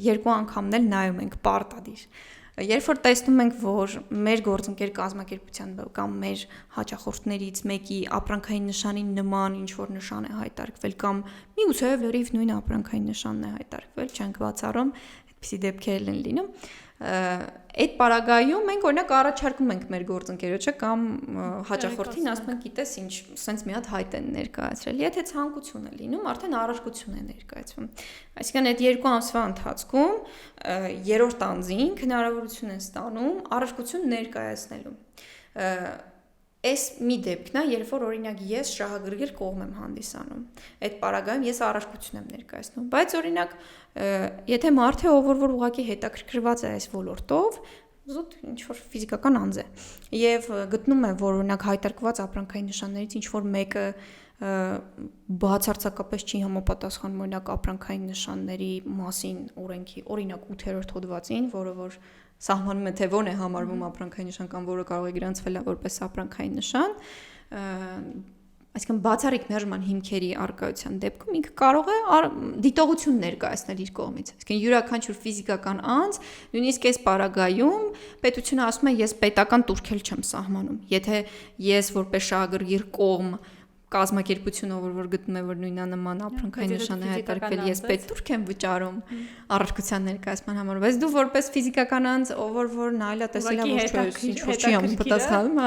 2 անգամն էլ նայում ենք պարտադիր։ Երբ որ տեսնում ենք, որ մեր գործընկեր կազմակերպության կամ մեր հաճախորդներից մեկի ապրանքային նշանի նման ինչ որ նշան է հայտարարվել կամ միուցեև լրիվ նույն ապրանքային նշանն է հայտարարվել, չենք բացառում, այդպիսի դեպքեր են լինում։ Այդ պարագայում մենք օրինակ առաջարկում ենք մեր գործընկերոջը կամ հաճախորդին, ասում ենք, գիտես ինչ, սենց մի հատ հայտ են ներկայացրել։ Եթե ցանկություն է լինում, արդեն առարկություն է ներկայացվում։ Այսինքն այդ 2 ամսվա ընթացքում երրորդ անձին հնարավորություն են ստանում առարկություն ներկայացնելու։ Այս մի դեպքն է, երբ որ օրինակ ես շահագրգիռ կողմ եմ հանդիսանում։ Այդ պարագայում ես առարկություն եմ ներկայացնում, բայց օրինակ եթե մարդ է, որ ուղղակի հետաքրքրված է այս ոլորտով, զուտ ինչ որ ֆիզիկական անձ է եւ գտնում է որ օրինակ հայտարարված ապրանքային նշաններից ինչ որ մեկը բացարձակապես չի համապատասխանում օրինակ ապրանքային նշանների մասին օրենքի օրինակ 8-րդ հոդվածին, որը որ սահմանում է թե որն է համարվում ապրանքային նշան կամ որը կարող է գրանցվել որպես ապրանքային նշան, այսինքն բացառիկ մերժման հիմքերի արկայության դեպքում ինքը կարող է դիտողություն ներկայացնել իր կողմից։ Այսինքն յուրաքանչյուր ֆիզիկական անձ, նույնիսկ այս պարագայում պետությունը ասում է ես պետական տուրք չեմ սահմանում։ Եթե ես որպես շահագրգիռ կողմ կազմակերպությունը, որ գտնում է որ նույնանման ապրանքային նշան է հայտարարվել, ես պետք եմ վճարում առարկության ներկայացման համար, բայց դու որպես ֆիզիկական անձ, որ նայելա տեսել է որ ինչ որ չի համապատասխանում,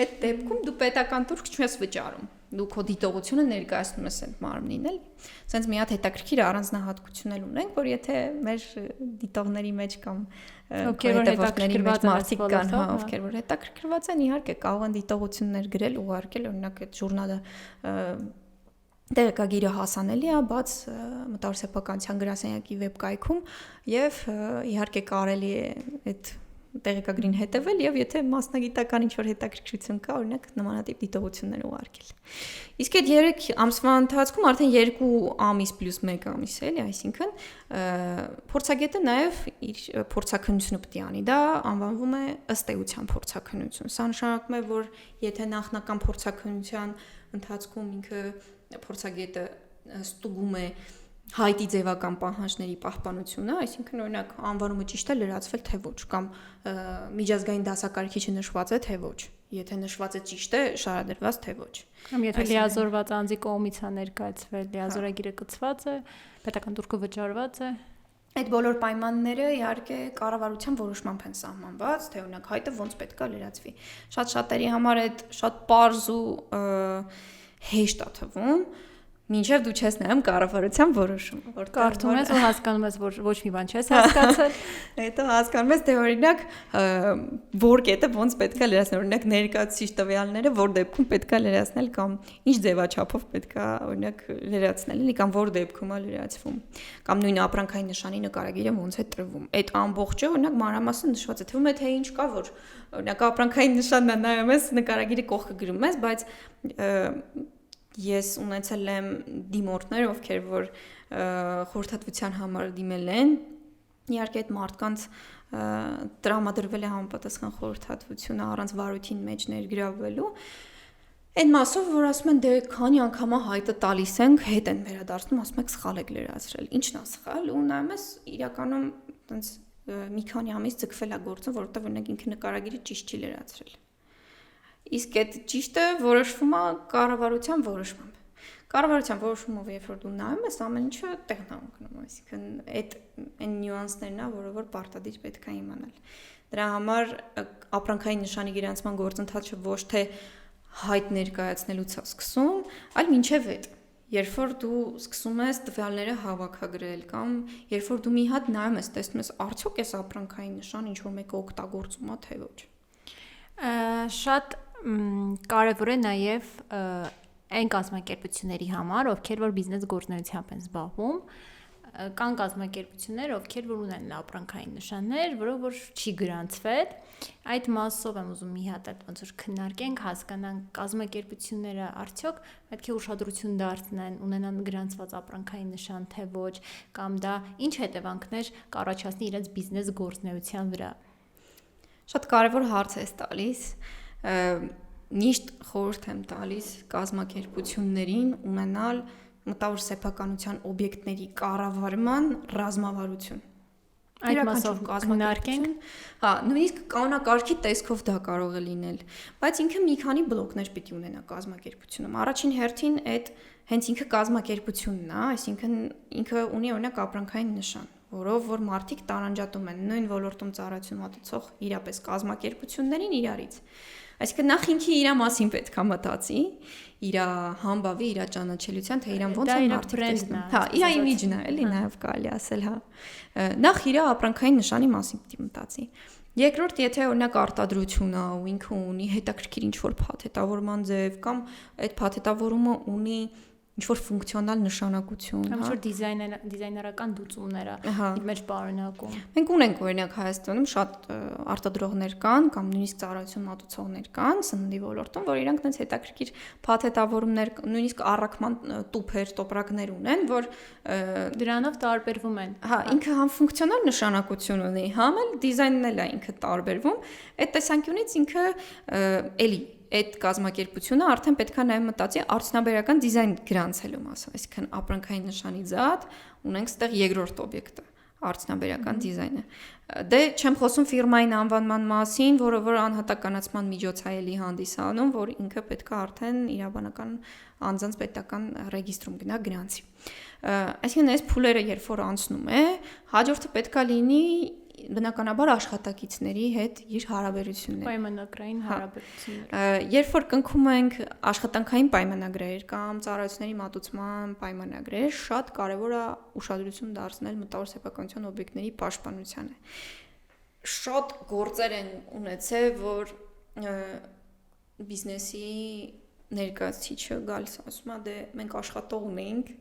այդ դեպքում դու պետական տուրք չես վճարում։ Դու քո դիտողությունը ներկայացնում ես այդ մարմնին, էլի։ Սենց մի հատ հետաքրքիր առանձնահատկություն էլ ունենք, որ եթե մեր դիտողների մեջ կամ հետևորդների մեջ մարդիկ կան, ովքեր որ հետաքրքրված են, իհարկե կարող են դիտողություններ գրել, ուղարկել, օրինակ այդ ժուրնալը տեղեկագիրը հասանելի է բաց մտավոր սեփականության գրասենյակի վեբկայքում եւ իհարկե կարելի է այդ տեղեկագրին հետևել եւ եթե մասնագիտական ինչ-որ հետաքրքրություն կա, օրինակ նմանատիպ դիտողություններ ուղարկել։ Իսկ այդ 3 ամսվա ընթացքում արդեն 2 ամիս + 1 ամիս էլի, այսինքն փորձագետը նաեւ իր փորձաքննությունը պետք է անի, դա անվանվում է ըստ էության փորձաքննություն։ Սա նշանակում է, որ եթե նախնական փորձաքննության ընթացքում ինքը փորձագետը ստուգում է հայտի ձևական պահանջների պահպանությունը, այսինքն օրինակ անվանումը ճիշտ է լրացվել թե ոչ, կամ միջազգային դասակարգիչը նշված է թե ոչ, եթե նշված է ճիշտ է շարադրված թե ոչ։ Կամ եթե լիազորված անձի կողմից է ներկայացվել, լիազորագիրը կցված է, պետական տուրքը վճարված է։ Այդ բոլոր պայմանները իհարկե կառավարության որոշմամբ են սահմանված, թե օրինակ հայտը ոնց պետք է լրացվի։ Շատ-շատերի համար այդ շատ պարզ ու հեշտ է թվում, մինչև դու չես նայում կառավարության որոշումը, որ կարդում ես ու հասկանում ես, որ ոչ մի բան չես հասկացել։ Հետո հասկանում ես, թե օրինակ որ կետը ոնց պետք է լրացնել, օրինակ ներկայացուցիչ տվյալները որ դեպքում պետք է լրացնել կամ ինչ ձևաչափով պետք է օրինակ լրացնել, էլի կամ որ դեպքում է լրացվում, կամ նույն ապրանքային նշանի նկարագիրը ոնց է տրվում։ Այդ ամբողջը օրինակ մանրամասն նշված է, թվում է թե ինչ կա, որ օրինակ ապրանքային նշանն է նայում ես, նկարագիրը կողքը գրում ես, բայց ես ունեցել եմ դիմորդներ, ովքեր որ խորհրդատվության համար դիմել են, իհարկե այդ մարդկանց տրամադրվել է համապատասխան խորհրդատվությունը առանց վարույթին մեջ ներգրավվելու, այն մասով, որ ասում են դե քանի անգամ հայտը տալիս ենք, հետ են վերադարձնում, ասում եք սխալ եք լրացրել, ինչն է սխալ, ու նայում ես իրականում տենց մի քանի ամիս ձգվել է գործը, որովհետև օրինակ ինքը նկարագիրը ճիշտ չի լրացրել։ Իսկ այդ ճիշտը որոշվում է կառավարության որոշմամբ։ Կառավարության որոշումով երբ որ դու նայում ես, ամեն ինչը տեղն է ընկնում, այսինքն այն նյուանսներն է, որը որ պարտադիր պետք է իմանալ։ Դրա համար ապրանքային նշանի գրանցման գործընթացը ոչ թե հայտ ներկայացնելուց է սկսում, այլ մինչև այդ։ Երբ որ դու սկսում ես տվյալները հավաքագրել կամ երբ որ դու մի հատ նայում ես, տեսնում ես արդյոք այս ապրանքային նշան ինչ որ մեկը օգտագործում է թե ոչ։ Շատ կարևոր է նաև այն կազմակերպությունների համար, ովքեր որ բիզնես գործունեությամբ են զբաղվում, կան կազմակերպություններ, ովքեր որ ունեն ապրանքային նշաններ, որով որ չի գրանցվել, այդ մասով եմ ուզում մի հատ ոնց որ քննարկենք, հասկանանք կազմակերպությունները արդյոք պետք է ուշադրություն դարձնեն, ունենան գրանցված ապրանքային նշան թե ոչ, կամ դա ինչ հետևանքներ կառաջացնի իրենց բիզնես գործունեության վրա։ Շատ կարևոր հարց է տալիս, միշտ խորհուրդ եմ տալիս կազմակերպություններին ունենալ մտավոր սեփականության օբյեկտների կառավարման ռազմավարություն։ Այդ մասով քննարկենք։ Հա, նույնիսկ կանոնակարգի տեսքով դա կարող է լինել, բայց ինքը մի քանի բլոկներ պիտի ունենա կազմակերպությունում։ Առաջին հերթին այդ հենց ինքը կազմակերպությունն է, այսինքն ինքը ունի օրինակ ապրանքային նշան, որով որ մարդիկ տարանջատում են նույն ոլորտում ծառայություն մատուցող իրապես կազմակերպություններին իրարից։ Այսինքն նախ ինքը իր մասին պետք է մտածի, իր համբավի, իր ճանաչելիության, թե իրան ոնց է մարդիկ տեսնում։ Հա, իր իմիջն է, էլի նաև կարելի ասել, հա։ Նախ իր ապրանքային նշանի մասին պետք է մտածի։ Երկրորդ, եթե օրինակ արտադրություն է ու ինքը ունի հետաքրքիր ինչ-որ փաթեթավորման ձև կամ այդ փաթեթավորումը ունի ինչ-որ ֆունկցիոնալ նշանակություն, Կամ ինչ-որ դիզայներական լուծումները իր մեջ պարունակում։ Մենք ունենք օրինակ Հայաստանում շատ արտադրողներ կան կամ նույնիսկ ծառայություն մատուցողներ կան սննդի ոլորտում, որ իրանք այնց հետաքրքիր փաթեթավորումներ, նույնիսկ առաքման տուփեր, տոպրակներ ունեն, որ դրանով տարբերվում են։ Հա, ինքը համ ֆունկցիոնալ նշանակություն ունի, համ էլ դիզայնն էլ է ինքը տարբերվում։ Այդ տեսանկյունից ինքը էլի այդ կազմակերպությունը արդեն պետքա նաև մտածի արդյունաբերական դիզայն գրանցելու մասը, այսինքն ապրանքային նշանի զատ ունենք ստեղ երկրորդ օբյեկտը, արդյունաբերական դիզայնը։ Դե չեմ խոսում ֆիրմային անվանման մասին, որը որ անհատականացման միջոց է էլի հանդիսանում, որ ինքը պետքա արդեն իրավաբանական անձանց պետական ռեգիստրում գնա գրանցի։ Այսինքն այս փուլերը երբ որ անցնում է, հաջորդը պետքա լինի բնականաբար աշխատակիցների հետ իր հարաբերությունները, պայմանագրային հարաբերությունները։ Երբ որ կնքում ենք աշխատանքային պայմանագրեր կամ ծառայությունների մատուցման պայմանագրեր, շատ կարևոր է ուշադրություն դարձնել մտավոր սեփականության օբյեկտների պաշտպանությանը։ Շատ գործեր են ունեցել, որ բիզնեսի ներկայացուցիչը գալիս ասում է, դե մենք աշխատող ունենք,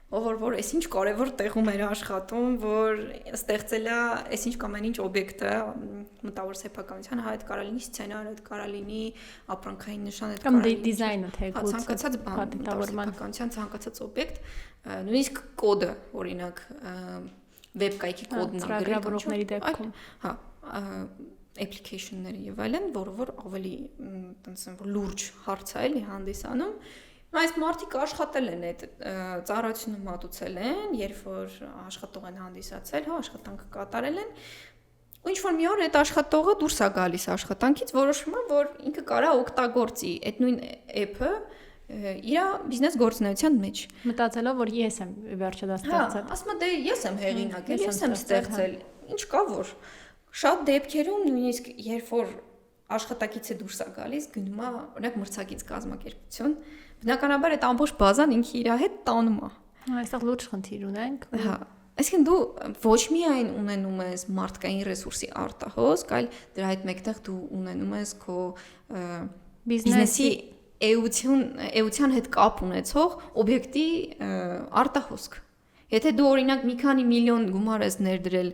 որ այսինչ կարևոր տեղում էր աշխատում, որ ստեղծել է այսինչ կամ այնինչ օբյեկտը մտավոր սեփականության, հա, այդ կարա լինի սցենար, այդ կարա լինի ապրանքային նշան, այդ կարա լինի դիզայնը թեկուզ ցանկացած բան, սեփականության ցանկացած օբյեկտ, նույնիսկ կոդը, օրինակ վեբկայքի կոդն ա գրել ծրագրավորողների դեպքում, հա, application-ները եւ այլն, որ ավելի տենց որ լուրջ հարց է էլի հանդիսանում։ Այս մարդիկ աշխատել են այդ ծառայությունը մատուցել են, երբ որ աշխատող են հանդիսացել, հա, աշխատանքը կատարել են, ու ինչ որ մի օր այդ աշխատողը դուրս է գալիս աշխատանքից, որոշում է, որ ինքը կարա օգտագործի այդ նույն app-ը իր բիզնես գործունեության մեջ։ Մտածելով, որ ես եմ վերջը դա ստեղծել։ Հա, ասում է, դե ես եմ հեղինակել, ես եմ ստեղծել։ Ինչ կա որ շատ դեպքերում նույնիսկ երբ որ աշխատակիցը դուրս է գալիս, գնում է օրինակ մրցակից կազմակերպություն, բնականաբար այդ ամբողջ բազան ինքը իր հետ տանում է։ Այստեղ լուրջ խնդիր ունենք։ Հա, այսինքն դու ոչ միայն ունենում ես մարդկային ռեսուրսի արտահոսք, այլ դրա հետ մեկտեղ դու ունենում ես քո բիզնեսի էության հետ կապ ունեցող օբյեկտի արտահոսք։ Եթե դու օրինակ մի քանի միլիոն գումար ես ներդրել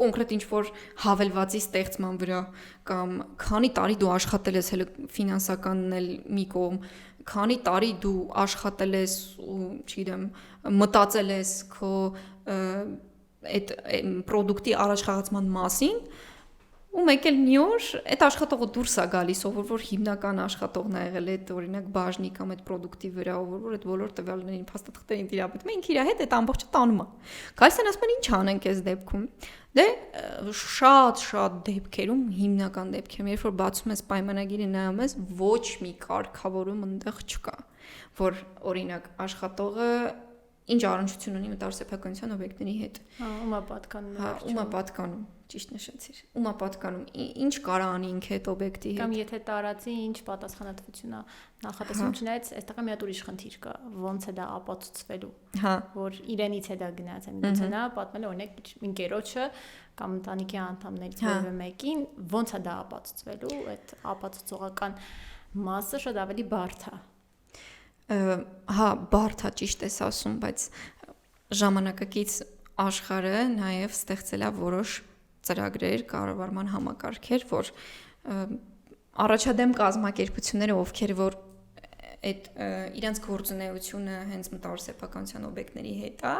կոնկրետ ինչ-որ հավելվածի ստեղծման վրա կամ քանի տարի դու աշխատել ես հենց ֆինանսականն էլ մի կողմ, քանի տարի դու աշխատել ես ու, չգիտեմ, մտածել ես քո այդ պրոդուկտի առաջխաղացման մասին, ու մեկ էլ մի օր այդ աշխատողը դուրս է գալիս, որ հիմնական աշխատողն է եղել այդ օրինակ բաժնի կամ այդ պրոդուկտի վրա, որ այդ բոլոր տվյալներին փաստաթղթերին տիրապետում է, ինքը իր հետ այդ ամբողջը տանում է։ Գալիս են ասում են ինչ անենք այս դեպքում։ Դե շատ դեպքերում, հիմնական դեպքերում, երբ որ բացում ես պայմանագիրը նայում ես, ոչ մի կարգավորում այնտեղ չկա, որ օրինակ աշխատողը ինչ առնչություն ունի մտավոր սեփականության օբյեկտների հետ։ Ումա պատկանում է։ Հա, ումա պատկանում, ճիշտ նշեցիր։ Ումա պատկանում, ինչ կարա անի ինքը այդ օբյեկտի հետ։ Կամ եթե տարածի, ինչ պատասխանատվություն է նախատեսում չնայած, այստեղ մի հատ ուրիշ խնդիր կա, ոնց է դա ապացուցվելու։ Հա, որ իրենից է դա գնաց, միգուցե նա պատմել է օրինակ ընկերոջը կամ ընտանիքի անդամներից որևէ մեկին, ոնց է դա ապացուցվելու, այդ ապացուցողական մասը շատ ավելի բարդ է։ Հա, բարդ է, ճիշտ ես ասում, բայց ժամանակակից աշխարհը նաև ստեղծել է որոշ ծրագրեր, կառավարման համակարգեր, որ առաջադեմ կազմակերպությունները, ովքեր որ այդ իրանց գործունեությունը հենց մտավոր սեփականության օբյեկտների հետ է,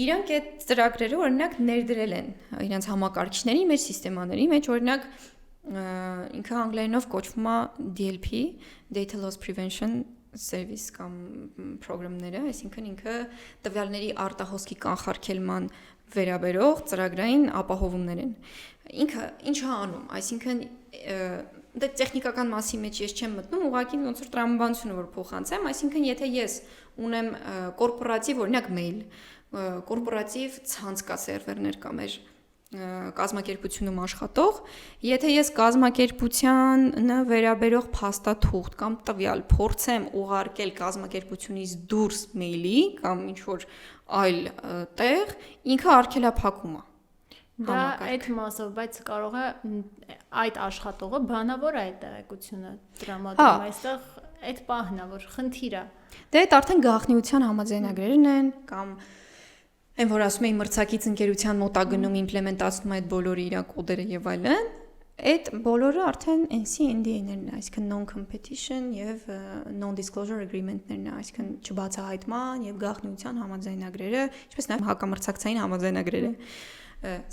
իրանք այդ ծրագրերը օրինակ ներդրել են իրանց համակարգիչների մեջ, սիստեմաների մեջ, օրինակ ինքը անգլերենով կոչվում է DLP, Data Loss Prevention Service կամ պրոգրամները, այսինքն ինքը տվյալների արտահոսքի կանխարգելման վերաբերող ծրագրային ապահովումներ են։ Ինքը ինչ է անում, այսինքն դա տեխնիկական մասի մեջ ես չեմ մտնում, ուղղակի ոնց որ տրամաբանությունը որ փոխանցեմ, այսինքն եթե ես ունեմ կորպորատիվ օրինակ մեյլ, կորպորատիվ ցանց կա սերվերներ կա մեր կազմակերպությունում աշխատող, եթե ես կազմակերպությանը վերաբերող փաստաթուղթ կամ տվյալ փորձեմ ուղարկել կազմակերպությունից դուրս մեյլի կամ ինչ-որ այլ տեղ, ինքը արգելափակում է։ Դա այդ մասով, բայց կարող է այդ աշխատողը բանավոր է այդ տեղեկությունը տրամադրում, այստեղ այդ պահն է, որ խնդիրը։ Դե այդ արդեն գաղտնիության համաձայնագրերն են կամ այն որ ասում էին մրցակից ընկերության մոտ է գնում իմպլեմենտացնում այդ բոլորի իր կոդերը եւ այլն, այդ բոլորը արդեն NC-NDA-ներն են, այսինքն non-competition եւ non-disclosure agreement-ներն են, այսինքն չբացահայտման եւ գաղտնիության համաձայնագրերը, ինչպես նաեւ հակամրցակցային համաձայնագրերը։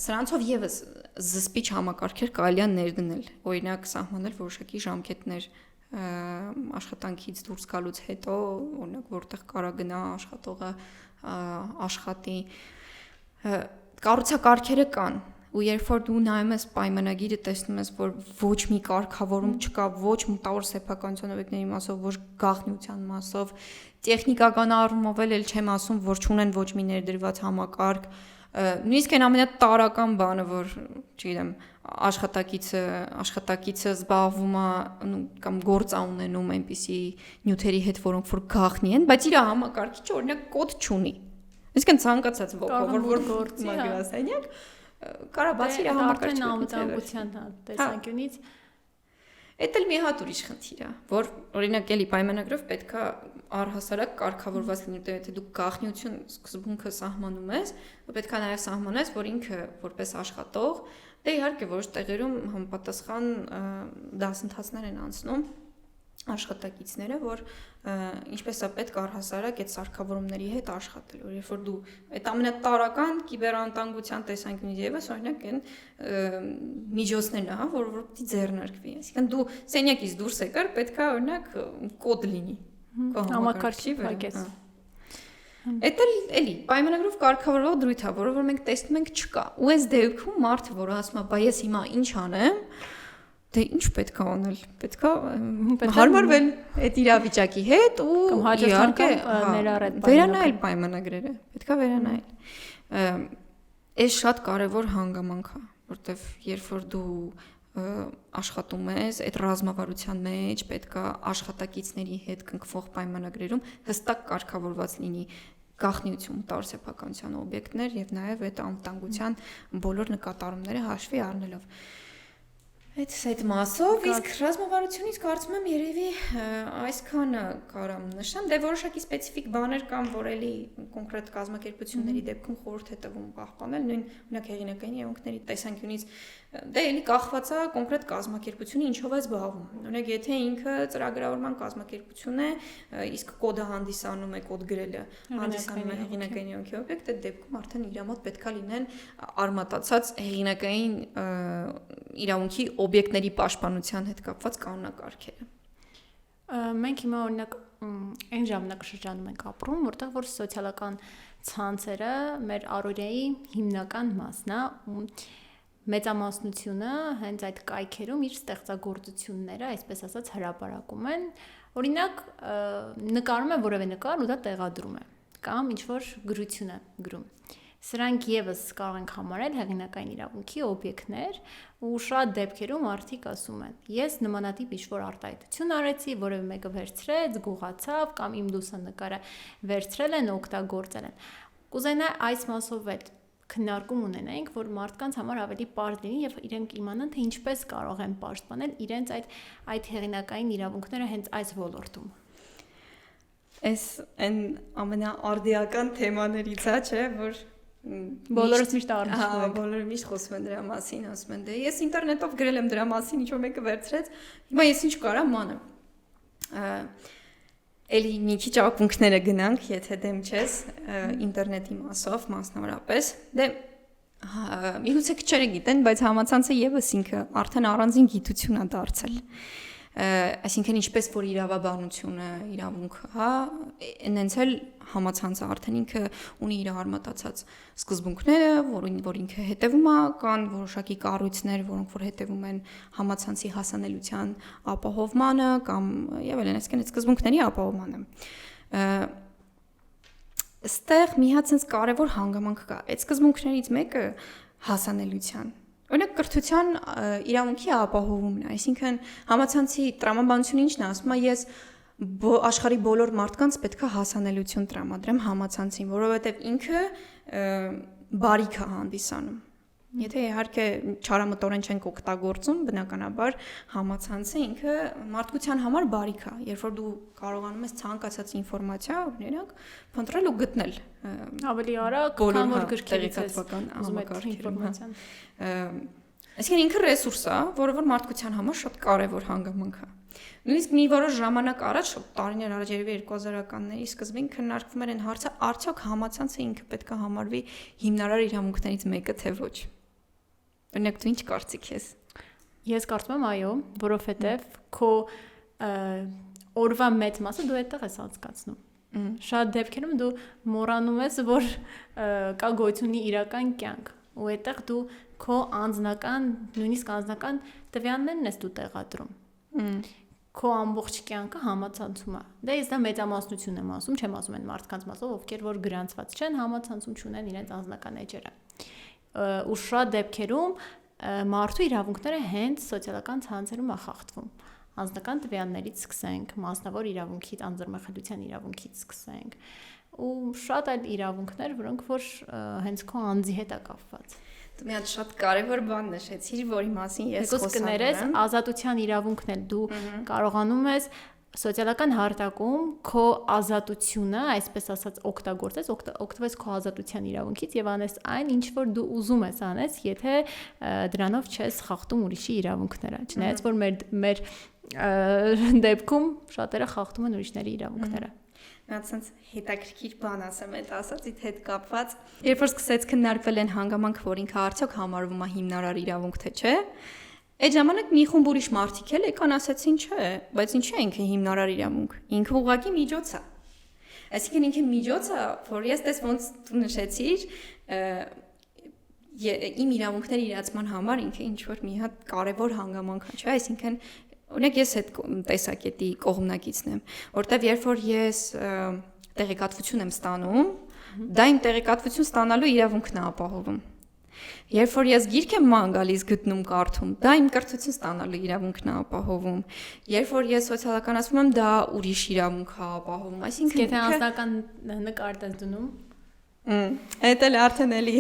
Սրանցով եւս զսպիչ համակարգեր կարելի է ներդնել, օրինակ սահմանել որոշակի ժամկետներ աշխատանքից դուրս գալուց հետո, օրինակ որտեղ կարա գնա աշխատողը աշխատի, կառուցակարգերը կան, ու երբ որ դու նայում ես պայմանագիրը, տեսնում ես, որ ոչ մի կարգավորում չկա, ոչ մտավոր սեփականության օբյեկտների մասով, ոչ գաղտնիության մասով, տեխնիկական առումով էլ չեմ ասում, որ չունեն ոչ մի ներդրված համակարգ, նույնիսկ այն ամենատարական բանը, որ, չգիտեմ, աշխատակիցը զբաղվում է կամ գործ է ունենում այնպիսի նյութերի հետ, որոնք որ գաղտնի են, բայց իր համակարգիչը օրինակ կոդ չունի։ Իսկ ցանկացած ոգով որ գործի գրասենյակ կարա բացի իր համակարգիչը անվտանգության տեսանկյունից Էդ էլ մի հատ ուրիշ խնդիր է, որ օրինակ էլի պայմանագրով պետք է առհասարակ կարգավորված լինի, եթե դու գաղտնիություն սկզբունքը սահմանում ես, պետք է նաև սահմանես, որ ինքը որպես աշխատող, դե իհարկե որոշ տեղերում համապատասխան դասընթացներ են անցնում աշխատակիցները, որ ինչպես է պետք առհասարակ այդ սարքավորումների հետ աշխատել, որ երբ որ դու այդ ամենատարական կիբերանվտանգության տեսանկյունից եւս օրինակ այն միջոցներն է, որ պիտի ձեռնարկվի, այսինքն դու սենյակից դուրս եկար, պետք է օրինակ կոդ լինի համակարգչի վրա։ Այդ էլի պայմանագրով կարգավորող դրույթ է, որը որ մենք տեսնում ենք չկա։ Ու այս դեպքում մարդը, որը ասում է, «Բա ես հիմա ինչ անեմ», դե ինչ պետք է անել։ Պետք է հարմարվել այդ իրավիճակի հետ ու իհարկե վերանայել պայմանագրերը։ Պետք է վերանայել։ Այս շատ կարևոր հանգամանք է, որտեվ երբ որ դու աշխատում ես այդ ռազմավարության մեջ, պետք է աշխատակիցների հետ կնքվող պայմանագրերում հստակ կարգավորված լինի գաղտնիություն, մտավոր սեփականության օբյեկտներ եւ նաեւ այդ անվտանգության բոլոր նկատառումները հաշվի առնելով։ Այդ մասով իսկ ռազմավարությունից կարծում եմ երևի այսքանը կարամ նշեմ, դե որոշակի սպეციფიկ բաներ կան, որ էլի կոնկրետ կազմակերպությունների դեպքում խորհուրդ է տվում պահպանել, նույն օրինակ հեղինակային իրավունքների տեսանկյունից դե էլի կախված է կոնկրետ կազմակերպությունը ինչով է զբաղվում։ Օրինակ եթե ինքը ծրագրավորման կազմակերպություն է, իսկ կոդը հանդիսանում է, կոդ գրելը հանդիսանում է հեղինակային իրավունքի օբյեկտ, այդ դեպքում արդեն իր մոտ պետքա լինեն արմատացած հեղինակային իրավունքի օբյեկտների պաշտպանության հետ կապված կանոնակարգերը։ Մենք հիմա օրինակ այն ժամանակաշրջանում ենք ապրում, որտեղ որ սոցիալական ցանցերը մեր առօրյայի հիմնական մասն է, մեծամասնությունը հենց այդ կայքերում իր ստեղծագործությունները, այսպես ասած, հրապարակում են։ Օրինակ, նկարում է որևէ նկար ու դա տեղադրում է, կամ ինչ-որ գրություն է գրում։ Սրանք եւս կարող ենք համարել հեղինակային իրավունքի օբյեկտներ ու շատ դեպքերում մարդիկ ասում են. ես նմանատիպ ինչ-որ արտահայտություն արեցի, որևէ մեկը վերցրեց, գուղացավ կամ իմ լուսանկարը վերցրել են, օգտագործել են։ Կուզենա այս մասով էլ քննարկում ունենենք, որ մարդկանց համար ավելի պարզ լինի եւ իրենք իմանան, թե ինչպես կարող են պաշտպանել իրենց այդ հեղինակային իրավունքները հենց այս ոլորտում։ Այս այն ամենաարդիական թեմաներից է, չէ, որ բոլորս միշտ առնչվում ենք։ Բոլորը միշտ խոսում են դրա մասին, ասում են, դե ես ինտերնետով գրել եմ դրա մասին, ինչ որ մեկը վերցրեց, հիմա ես ինչ կարամ անեմ։ Էլի մի քիչ ակունքները գնանք, եթե դեմ չես ինտերնետի մասով, մասնավորապես։ Դե միգուցե քչերը գիտեն, բայց համացանցը եւս ինքը արդեն առանձին գիտություն է դարձել։ Այսինքն ինչպես որ իրավաբանությունը, իրավունքը, հա, այնց էլ համացանցը արդեն ինքը ունի իր արմատացած սկզբունքները, որ ինքը հետևում է, կան որոշակի կառույցներ, որոնք որ հետևում են համացանցի հասանելիության ապահովմանը կամ եւ այլն, այսինքն այդ սկզբունքների ապահովմանը։ Այստեղ մի հատ sense կարևոր հանգամանք կա։ Այդ սկզբունքներից մեկը հասանելիության Օրինակ կրթության իրավունքի ապահովումն է, այսինքն համացանցի տրամաբանությունը ինչն է, ասում է ես աշխարհի բոլոր մարդկանց պետք է հասանելիություն տրամադրեմ համացանցին, որովհետև ինքը բարիք է հանդիսանում։ Եթե իհարկե չարամտորեն չենք օգտագործում, բնականաբար համացանցը ինքը մարդկության համար բարիք է, երբ որ դու կարողանում ես ցանկացած ինֆորմացիա, օրինակ, փնտրել ու գտնել ավելի արագ, քան որ գրքերից ես ուզում եք ինֆորմացիան։ Այսինքն ինքը ռեսուրս է, որը որ մարդկության համար շատ կարևոր հանգամանք է։ Նույնիսկ մի որոշ ժամանակ առաջ, տարիներ առաջ, երևի 2000-ականների սկզբին քննարկվում էր այն հարցը, արդյոք համացանցը ինքը պետք է համարվի հիմնարար իրավունքներից մեկը, թե ոչ։ Օրինակ դու ինչ կարծիք ես։ Ես կարծում եմ այո, որովհետև քո օրվա մեծ մասը դու այդտեղ ես անցկացնում։ Շատ դեպքերում դու մոռանում ես, որ կա գոյություն իրական կյանք, ու այդտեղ դու քո անձնական, նույնիսկ անձնական տվյալներն ես դու տեղադրում։ Քո ամբողջ կյանքը համացանցում է։ Դա իսկ դա մեծամասնություն եմ ասում, չեմ ասում այն մարդկանց մասով, ովքեր որ գրանցված չեն, համացանցում չունեն իրենց անձնական էջերը։ Ու շատ դեպքերում մարդու իրավունքները հենց սոցիալական ցանցերում է խախտվում։ Անձնական տվյալներից սկսենք, մասնավոր իրավունքից, անձնամխելիության իրավունքից սկսենք, ու շատ այլ իրավունքներ, որոնք որ հենց քո անձի հետ է կապված։ Դու մի հատ շատ կարևոր բան նշեցիր, որի մասին ես խոսում եմ։ Ազատության իրավունքն էլ դու կարողանում ես սոցիալական հարթակում քո ազատությունը, այսպես ասած, օգտվես քո ազատության իրավունքից եւ անես այն, ինչ որ դու ուզում ես անես, եթե դրանով չես խախտում ուրիշի իրավունքները։ Չնայած որ մեր դեպքում շատերը խախտում են ուրիշների իրավունքները։ Նա ցած հետաքրքիր բան ասեմ այդ ասածիդ հետ կապված։ Երբ որ սկսեց քննարկվել են հանգամանք, որ ինքը արդյոք համարվում է հիմնարար իրավունք թե չէ, այդ ժամանակ մի խումբ ուրիշ մարդիկ էլ եկան ասացին չէ, բայց ինչու է ինքը հիմնարար իրավունք։ Ինքը ուղղակի միջոց է։ Այսինքն ինքը միջոց է, որ ես դες ոնց դու նշեցիր, իմ իրավունքների իրացման համար ինքը ինչ որ մի հատ կարևոր հանգամանք է, չէ՞, այսինքն օրինակ ես այդ տեսակետի կողմնակիցն եմ, որտեվ երբ որ ես տեղեկատվություն եմ ստանում, դա իմ տեղեկատվություն ստանալու իրավունքն է ապահովում։ Երբ որ ես գիրք եմ ման գալիս գտնում կարդում, դա իմ կրթություն ստանալու իրավունքն է ապահովում։ Երբ որ ես սոցիալականացվում եմ, դա ուրիշ իրավունք է ապահովում։ Այսինքն եթե անձնական նկարդ ես դնում, այդ էլ արդեն էլի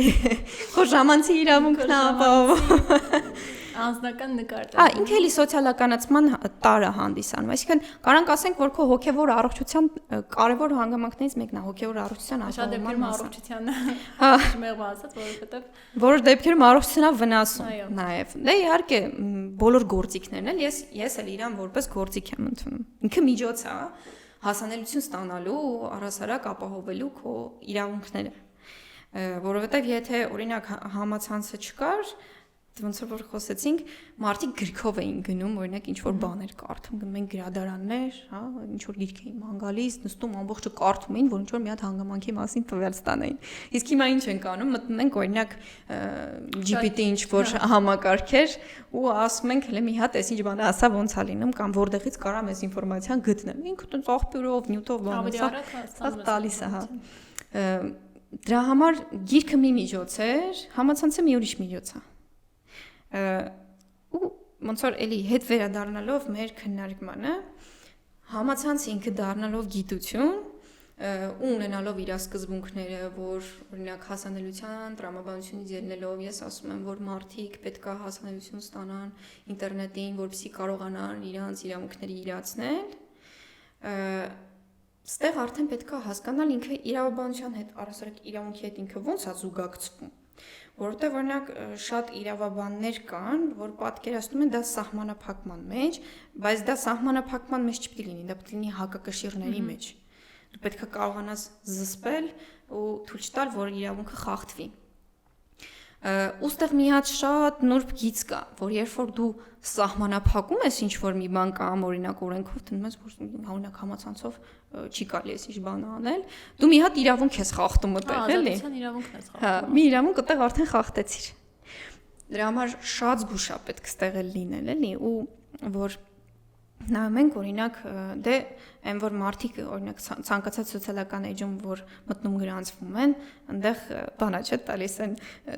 խոշամանցի իրավունքն է ապահովում։ Անձնական նկարդ։ Ինքը էլի սոցիալականացման տարը հանդիսանում։ Այսինքն կարանք ասենք, որ քո հոգևոր առողջության կարևոր հանգամանքներից մեկն է հոգևոր առողջության շատ դեպքերում առողջության որոշ դեպքերում առողջությունն է վնասում շմեղ ասած, որովհետև նաև։ Դե իհարկե բոլոր գործիքներն էլ ես էլ իրան որպես գործիք եմ ընդունում։ Ինքը միջոց է հասանելիություն ստանալու ու առհասարակ ապահովելու քո իրավունքները։ Որովհետև եթե օրինակ համացանցը չկար, ոնց որ խոսեցինք, մարդիկ գրքով էին գնում, օրինակ ինչ որ բաներ կարդում, գնում են գրադարաններ, հա, ինչ որ գիրք էին ման գալիս, նստում ամբողջը կարդում էին, որ ինչ որ մի հատ հանգամանքի մասին տվյալ ստանային։ Իսկ հիմա ինչ ենք անում, մտնում ենք օրինակ GPT ինչ որ համակարգեր ու ասում ենք, հələ մի հատ էս ինչ բան ասա, ոնց է լինում կամ որտեղից կարամ այս ինֆորմացիան գտնեմ։ Ինքը տենց աղբյուրով, նյութով բան ասա, տալիս է, հա։ Դրա համար գիրքը մի միջոց էր, համացանցը մի ուրիշ միջոց է։ Ու ոնց որ էլի հետ վերադառնալով մեր քննարկմանը, համացանցը ինքը դառնալով գիտություն ու ունենալով իր սկզբունքները, որ օրինակ հասանելիության տրամաբանությունից ելնելով ես ասում եմ, որ մարդիկ պետք է հասանելիություն ստանան ինտերնետին, որպեսզի կարողանան իրենց իրավունքները իրացնել, ստեղ արդեն պետք է հասկանալ ինքը իրավաբանության հետ, առասարակ իրավունքի հետ ինքը ոնց է զուգակցվում։ Որովհետև օրինակ շատ իրավաբաններ կան, որ պատկերացնում են դա սահմանափակման մեջ, բայց դա սահմանափակման մեջ չպետք է լինի, դա պետք է լինի հակակշիռների մեջ։ Դու պետք է կարողանաս զսպել ու թույլ չտալ, որ իրավունքը խախտվի։ Ուստեղ մի հատ շատ նուրբ գիծ կա, որ երբ որ դու սահմանափակում ես ինչ-որ մի բան կամ օրինակ օրենքով դնում ես, որ օրինակ համացանցով չի կարելի այս ինչ բան անել, դու մի հատ իրավունք ես խախտում այդտեղ, էլի։ Ազատության իրավունքն ես խախտում։ Հա, մի իրավունք այդտեղ արդեն խախտեցիր։ Դրա համար շատ զգուշ է պետք ստեղ լինել, էլի, ու որ նայում ենք օրինակ դե այն որ մարդիկ օրինակ ցանկացած սոցիալական էջում որ մտնում գրանցվում են, այնտեղ բանա չէ տալիս են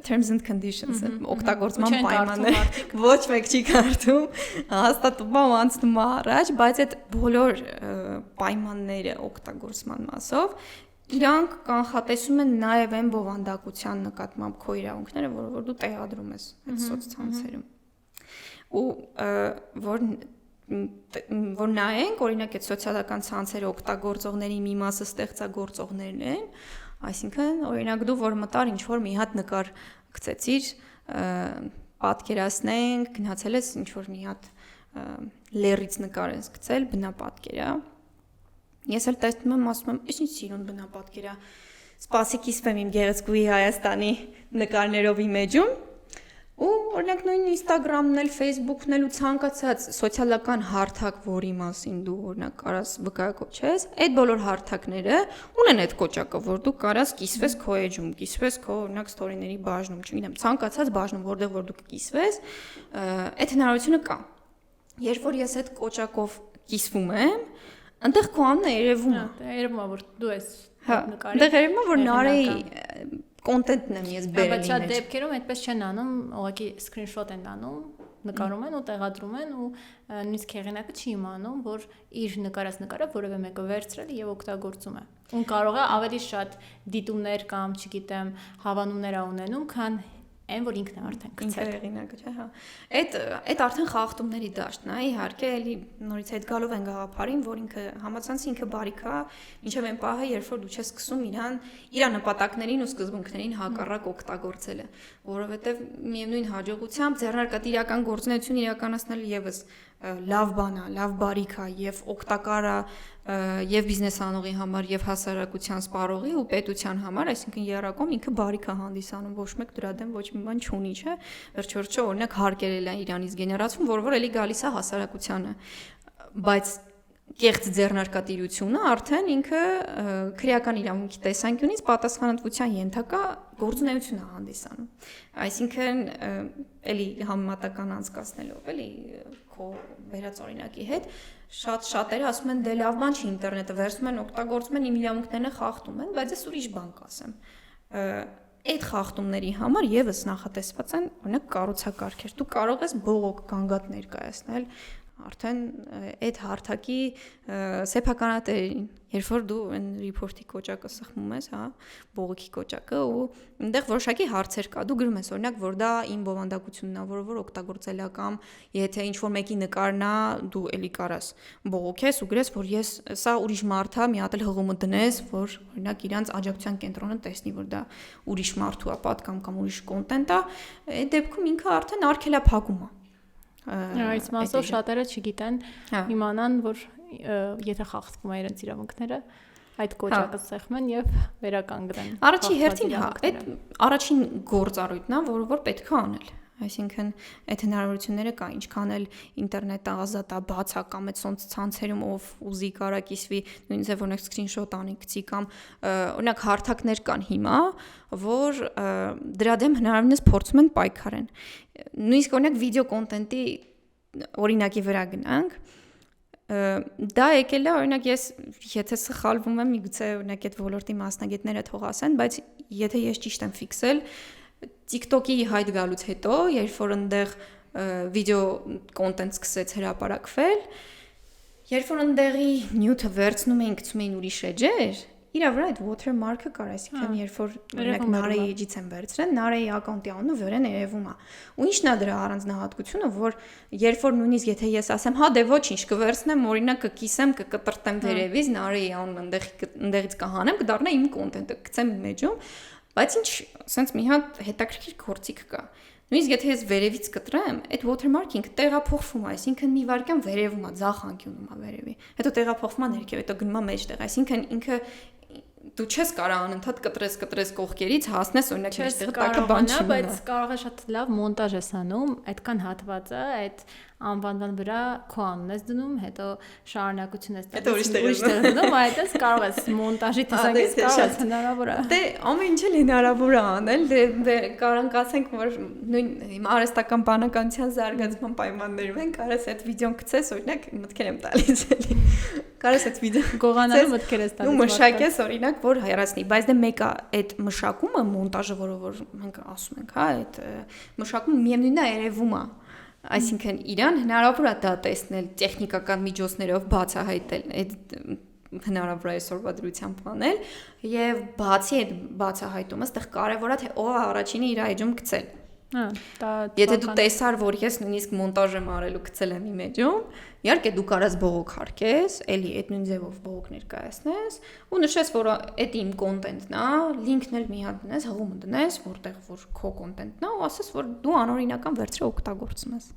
terms and conditions, օգտագործման պայմաններ, ոչ մեկ չի կարդում, հաստատում ու անցնում առաջ, բայց այդ բոլոր պայմանները օգտագործման մասով Իրանք կանխատեսում են նաև այն բովանդակության նկատմամբ քո իրավունքները, որ դու տեղադրում ես այդ սոցցանցերում։ Ու որ նայենք, օրինակ այդ սոցիալական ցանցերը օգտագործողների մի մասը ստեղծագործողներն են, այսինքն օրինակ դու որ մտար ինչ որ մի հատ նկար գցեցիր, պատկերացնենք, գնացել ես ինչ որ մի հատ լերից նկար ես գցել, բնապատկեր է։ Ես էլ տեսնում եմ, ասում եմ, ինչ սիրուն բնապատկեր է։ Սպասի կիսվեմ իմ գեղեցկուհի Հայաստանի նկարներով իմեջում։ Ու օրինակ նույն Instagram-ն էլ, Facebook-ն էլ ու ցանկացած սոցիալական հարթակ, որի մասին դու օրինակ կարաս վկայակոչես, այդ բոլոր հարթակները ունեն այդ կոճակը, որ դու կարաս կիսվես քո էջում, կիսվես քո օրինակ ստորիների բաժնում, չգիտեմ, ցանկացած բաժնում, որտեղ որ դու կիսվես, այդ հնարավորությունը կա։ Երբ որ ես այդ կոճակով կիսվում եմ, այնտեղ քո անունը երևում է։ Երևում է, որ դու ես նկարի։ Այնտեղ երևում է, որ Նարեի կոնտենտն եմ ես բերել բայց շատ դեպքերում այդպես չեն անում, ուղղակի սկրինշոտ են անում, նկարում են ու տեղադրում են ու նույնիսկ հեղինակը չի իմանում, որ իր նկարած նկարը որևէ մեկը վերցրել եւ օգտագործում է։ Ու կարող է ավելի շատ դիտումներ կամ, չգիտեմ, հավանումներ ունենում, քան այն որ ինքն է արդեն գցել հեղինակը, չէ՞, հա։ Այդ արդեն խախտումների դաշտն է, իհարկե, էլի նորից այդ գալով են գաղափարին, որ ինքը համացանցը ինքը բարիք է, մինչև այն պահը, երբ որ դու չես սկսում իր նպատակներին ու սկզբունքներին հակառակ օգտագործելը, որովհետև միևնույն հաջողությամբ ձեռնարկատիրական գործունեություն իրականացնել եւս լավ բան է, լավ բարիք է եւ օգտակար է եւ բիզնես անողի համար եւ հասարակության սպառողի ու պետության համար, այսինքն երրակում ինքը բարիք է հանդիսանում, ոչ մեկ դրա դեմ ոչ մի բան չունի, չէ՞։ Վերջիվերջո օրինակ հարկերել է Իրանից գեներացում, որ էլի գալիս է հասարակությանը, բայց կեղծ ձեռնարկատիրությունը արդեն ինքը քրեական իրավունքի տեսանկյունից պատասխանատվության ենթակա գործունեություն է հանդիսանում։ Այսինքն էլի համեմատական անցկացնելով էլի քո վերած օրինակի հետ շատերը ասում են դե լավ բան չի ինտերնետը վերցնում են օգտագործում են իմ իրավունքներն խախտում են, բայց ես ուրիշ բան կասեմ։ Այդ խախտումների համար եւս նախատեսված են օրինակ կառուցակարգեր։ Դու կարող ես բողոք գանգատ ներկայացնել արդեն այդ հարթակի սեփականատերին, երբ որ դու այն report-ի կոճակը սխմում ես, հա, բողոքի կոճակը ու այնտեղ որոշակի հարցեր կա, դու գրում ես օրինակ, որ դա իմ բովանդակությունն է, որ օգտագործել է կամ եթե ինչ որ մեկի նկարն է, դու էլի կարաս բողոքես ու գրես, որ ես սա ուրիշ մարդ է, մի հատ էլ հղումը դնես, որ օրինակ իրանց աջակցության կենտրոնը տեսնի, որ դա ուրիշ մարդու է պատկամ կամ ուրիշ կոնտենտ է, այդ դեպքում ինքը արդեն արգելափակում է։ Այս մասով շատերը չգիտեն, իմանան, որ եթե խախտվում է իրենց իրավունքները, այդ կոճակը սեղմեն են եւ վերականգնեն։ Առաջի հերթին, հա, այդ առաջին գործառույթն է, որ պետք է անել։ Այսինքն այդ հնարավորությունները կա, ինչքան էլ ինտերնետը ազատ է, բաց է կամ այդ ցանցերում ով ուզի կարա կիսվի, նույնիսկ օրինակ սկրինշոտ անի գցի կամ օրինակ հարթակներ կան հիմա, որ դրա դեմ հնարավորինս փորձում են պայքարեն։ Նույնիսկ օրինակ վիդեո կոնտենտի օրինակի վրա գնանք, դա եկել է օրինակ ես եթե սխալվում եմ, միգուցե օրինակ այդ ոլորտի մասնագետները թող ասեն, բայց եթե ես ճիշտ եմ ֆիքսել TikTok-ի հայտ գալուց հետո, երբ որ այնտեղ վիդեո կոնտենտ սկսեց հրապարակվել, երբ որ այնտեղի նյութը վերցնում էին, գցում էին ուրիշ էջեր, իրա վրա այդ watermark-ը կար, այսինքն երբ որ օրինակ Նարեի էջից են վերցրել, Նարեի ակաունտի անունը վերեն երևում է։ Ու ինչն է դրա առանձնահատկությունը, որ երբ որ նույնիսկ եթե ես ասեմ, հա դե ոչինչ, կվերցնեմ, օրինակ կկիսեմ, կկտրտեմ վերևից, Նարեի անունը այնտեղից կհանեմ, կդառնա իմ կոնտենտը, գցեմ իմեջում, բայց ինչ, ասենց մի հատ հետաքրքիր գործիք կա։ Նույնիսկ եթե ես վերևից կտրեմ, այդ watermarking տեղափոխվում է, այսինքն մի վարքյան վերևում է, ձախ անկյունում է վերևի։ Հետո տեղափոխվում է ներքև, հետո գնում է մեջտեղ, այսինքն ինքը դու չես կարող անընդհատ կտրես կողքերից հասնես օրինակ մեջտեղ տակը բան չի մնա, բայց կարող է շատ լավ մոնտաժ ես անում, այդքան հատվածը, այդ անվանման վրա քո անունն ես դնում, հետո շարունակություն ես տալիս, ուրիշ տեղ դնում, այդպես կարող ես մոնտաժի տեսակից կարող ես հնարավոր է։ Դե ամեն ինչ էլ հնարավոր է անել, դե կարանք ասենք, որ նույն հիմա արհեստական բանականության զարգացման պայմաններում են, կարես այդ վիդեոն գցես, օրինակ մտքեր եմ տալիս էլի։ Կարես այդ վիդեոն գողանալու մտքեր ես տալիս։ Ու մշակես օրինակ, որ հայրացնի, բայց դե մեկը այդ մշակումը, մոնտաժը, որ մենք ասում ենք, հա, այդ մշակումը միևնույնն է երևում է։ Այսինքն իրան հնարավոր է դա տեսնել տեխնիկական միջոցներով բացահայտել այդ հնարավոր է այսօրվա դրությամբ անել եւ բացի այդ բացահայտումը, այդտեղ կարեւոր է թե ով է առաջինը իր էջում գցել։ Եթե դու տեսար, որ ես նույնիսկ մոնտաժ եմ արել ու գցել եմ իմ էջում, իհարկե դու կարաս բողոք հարկես, էլի այդ նույն ձևով բողոք ներկայացնես ու նշես, որ այդ իմ կոնտենտն է, լինքն էլ մի հատ դնես, հղումը դնես, որտեղ որ քո կոնտենտն է ու ասես, որ դու անօրինական վերցրի օգտագործում ես։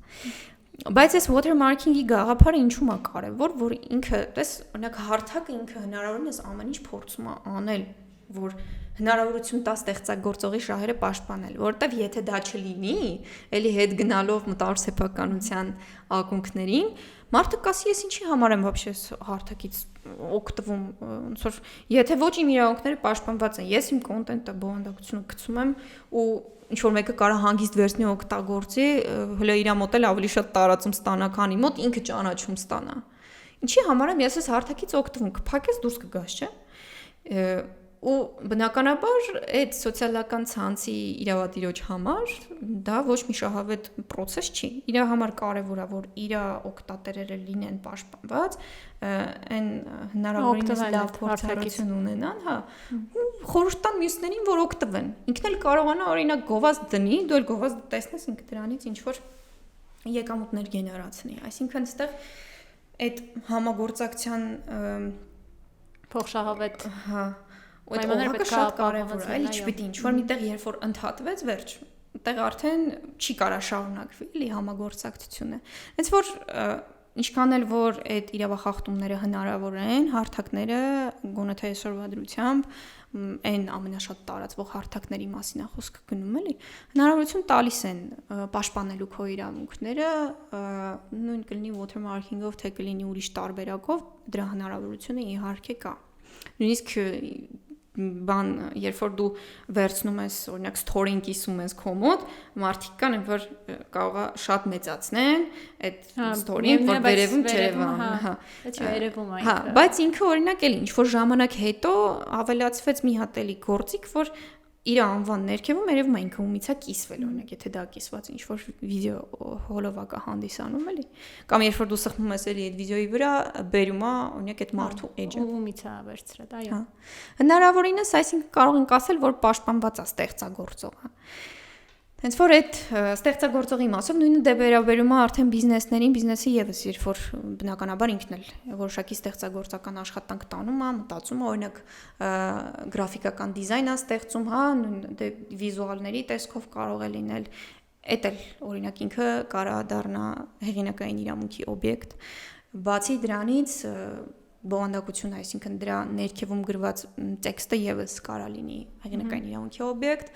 Բայց այս watermarking-ի գաղափարը ինչու՞մ է կարևոր, որ ինքը, տես, օրինակ հարթակը ինքը հնարավորինս ամեն ինչ փորձում է անել, որ հնարավորություն տա ստեղծագործողի շահերը պաշտպանել, որովհետև եթե դա չլինի, էլի հետ գնալով մտավոր սեփականության ակունքներին, մարդը կասի, ես ինչի համար եմ вообще հարթակից օգտվում, ոնց որ եթե ոչ իմ իրավունքները պաշտպանված են, ես իմ կոնտենտը բովանդակությունը գցում եմ ու ինչ որ մեկը կարա հանգիստ վերցնի օգտագործի, հələ իր մոտ էլ ավելի շատ տարածում ստանա, քանի մոտ ինքը ճանաչում ստանա։ Ինչի համար եմ ես այս հարթակից օգտվում, կփակես դուրս կգաս, չէ՞։ Ու բնականաբար այդ սոցիալական ցանցի իրավատիրոջ համար դա ոչ մի շահավետ process չի։ Իր համար կարևոր է որ իր օգտատերերը լինեն պաշտպանված, այն հնարավորինս լավ փորձառություն ունենան, հա։ Խորհուրդ տան մյուսներին որ օգտվեն։ Ինքն էլ կարողանա օրինակ գովազդ դնի, դու էլ գովազդ տեսնես ինքը դրանից ինչ որ եկամուտներ գեներացնի։ Այսինքն այստեղ այդ համագործակցության փոխշահավետ, հա, այդ օղակը շատ կարևոր է, էլի չպիտի ինչ-որ միտեղ երբ որ ընդհատվեց վերջ, այդտեղ արդեն չի կարա շարունակվի, էլի համագործակցությունը։ Հենց որ ինչքան էլ որ այդ իրավախախտումները հնարավոր են, հարթակները գոնե թե այսօրվա դրությամբ այն ամենաշատ տարածվող հարթակների մասին է խոսքը գնում էլի, հնարավորություն տալիս են պաշտպանելու քո իրավունքները, նույն կլինի watermarking-ով, թե կլինի ուրիշ տարբերակով, դրա հնարավորությունը իհարկե կա։ Նույնիսկ բան, երբ որ դու վերցնում ես, օրինակ story-ին կիսում ես քո մոտ, մարդիկ կան, որ կարող է շատ մեծացնեն այդ story-ին, որ վերևում չերևան, հա։ Վերևում այն։ Հա, բայց ինքը օրինակ էլ ինչ որ ժամանակ հետո ավելացվեց մի հատ էլի գործիք, որ իր անվան ներքևում երևում է ինքը ումից է կիսվել, օրինակ, եթե դա կիսված ինչ որ վիդեո հոլովակը հանդիսանում էլի, կամ երբ որ դու սխմում ես էլի այդ վիդեոյի վրա, բերում է օրինակ այդ մարդու էջը, ումից է վերցրել, այո։ Հնարավորինս, այսինքն կարող ենք ասել, որ պաշտպանված է ստեղծագործողը։ Հենց որ այդ ստեղծագործողի մասով նույնը դե վերաբերում է արդեն բիզնեսներին, բիզնեսը եւս երբ որ բնականաբար ինքն էլ որոշակի ստեղծագործական աշխատանք տանում է, մտածում է, օրինակ գրաֆիկական դիզայն է ստեղծում, հա, դե վիզուալների տեսքով կարող է լինել, էդ էլ օրինակ ինքը կարա դառնա հեղինակային իրավունքի օբյեկտ։ Բացի դրանից բովանդակություն, այսինքն դրա ներքևում գրված տեքստը եւս կարա լինի հեղինակային իրավունքի օբյեկտ։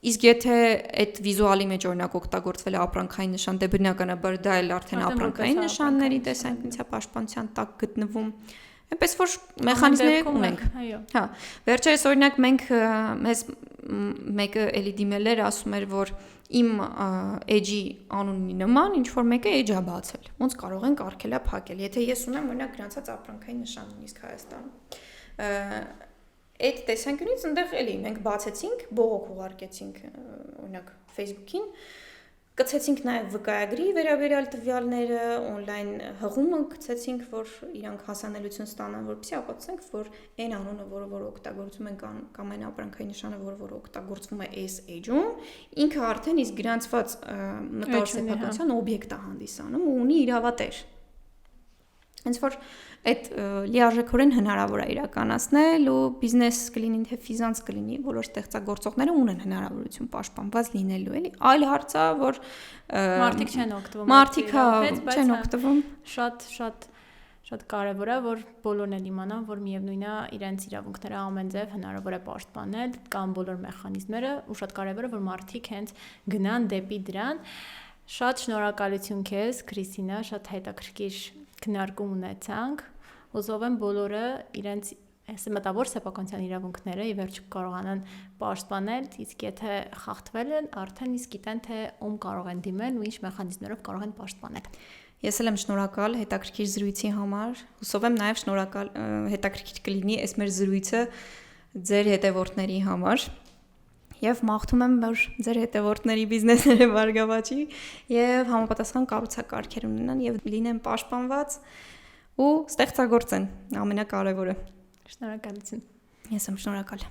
Իսկ եթե այդ վիզուալի մեջ օրինակ օգտագործվել է ապրանքային նշան, դե բնականաբար դա էլ արդեն ապրանքային նշանների տեսանկյունից պաշտպանության տակ գտնվում։ Այնպես որ մեխանիզմներ ունենք։ Հա, վերջերս օրինակ մենք մեզ մեկը էլի դիմել էր, ասում էր, որ իմ էջի անունի նման ինչ որ մեկը էջ է բացել։ Ոնց կարող ենք արգելա փակել, եթե ես ունեմ օրինակ գրանցած ապրանքային նշան նույնիսկ Հայաստանում։ Այդ տեսանկյունից այնտեղ էլի մենք բացեցինք, բողոք ուղարկեցինք օրինակ Facebook-ին, գցեցինք նաև վկայագրի վերաբերյալ տվյալները, on-line հղումը գցեցինք, որ իրանք հասանելիություն ստանան, որպեսզի ապացուցենք, որ այն անունը, որը օգտագործում են կամ այն ապրանքային նշանը, որը օգտագործվում է այս էջում, ինքը արդեն իսկ գրանցված մտավոր սեփականության օբյեկտ է հանդիսանում ու ունի իրավատեր։ Հենց որ այդ լիարժեքորեն հնարավոր է իրականացնել ու բիզնես կլինի, թե ֆիզանս կլինի, բոլոր ստեղծագործողները ունեն հնարավորություն պաշտպանված լինելու, էլի։ Այլ հարց է, որ մարդիկ չեն օգտվում։ Մարդիկ չեն օգտվում։ Շատ կարևոր է, որ բոլորն էլ իմանան, որ միևնույնն է իրենց իրավունքները ամեն ձև հնարավոր է պաշտպանել կամ բոլոր մեխանիզմները, ու շատ կարևոր է, որ մարդիկ հենց գնան դեպի դրան։ Շատ շնորհակալություն քեզ, Քրիստինա, շատ հետաքրքիր քննարկում ունեցանք։ Ուզով եմ բոլորը իրենց մտավոր սեփականության իրավունքները ի վերջո կարողանան պաշտպանել, իսկ եթե խախտվել են, արդեն իսկ գիտեն, թե ում կարող են դիմել ու ինչ մեխանիզմներով կարող են պաշտպանել։ Ես էլ եմ շնորհակալ հետաքրքիր զրույցի համար։ Հուսով եմ նաև շնորհակալ հետաքրքիր կլինի այս մեր զրույցը ձեր հետևորդների համար։ Եվ մաղթում եմ, որ ձեր հետևորդների բիզնեսները բարգավաճի եւ համապատասխան կառուցակարգեր ունենան եւ լինեն պաշտպանված ու ստեղծագործեն, ամենակարևորը։ Շնորհակալություն։ Ես եմ շնորհակալ։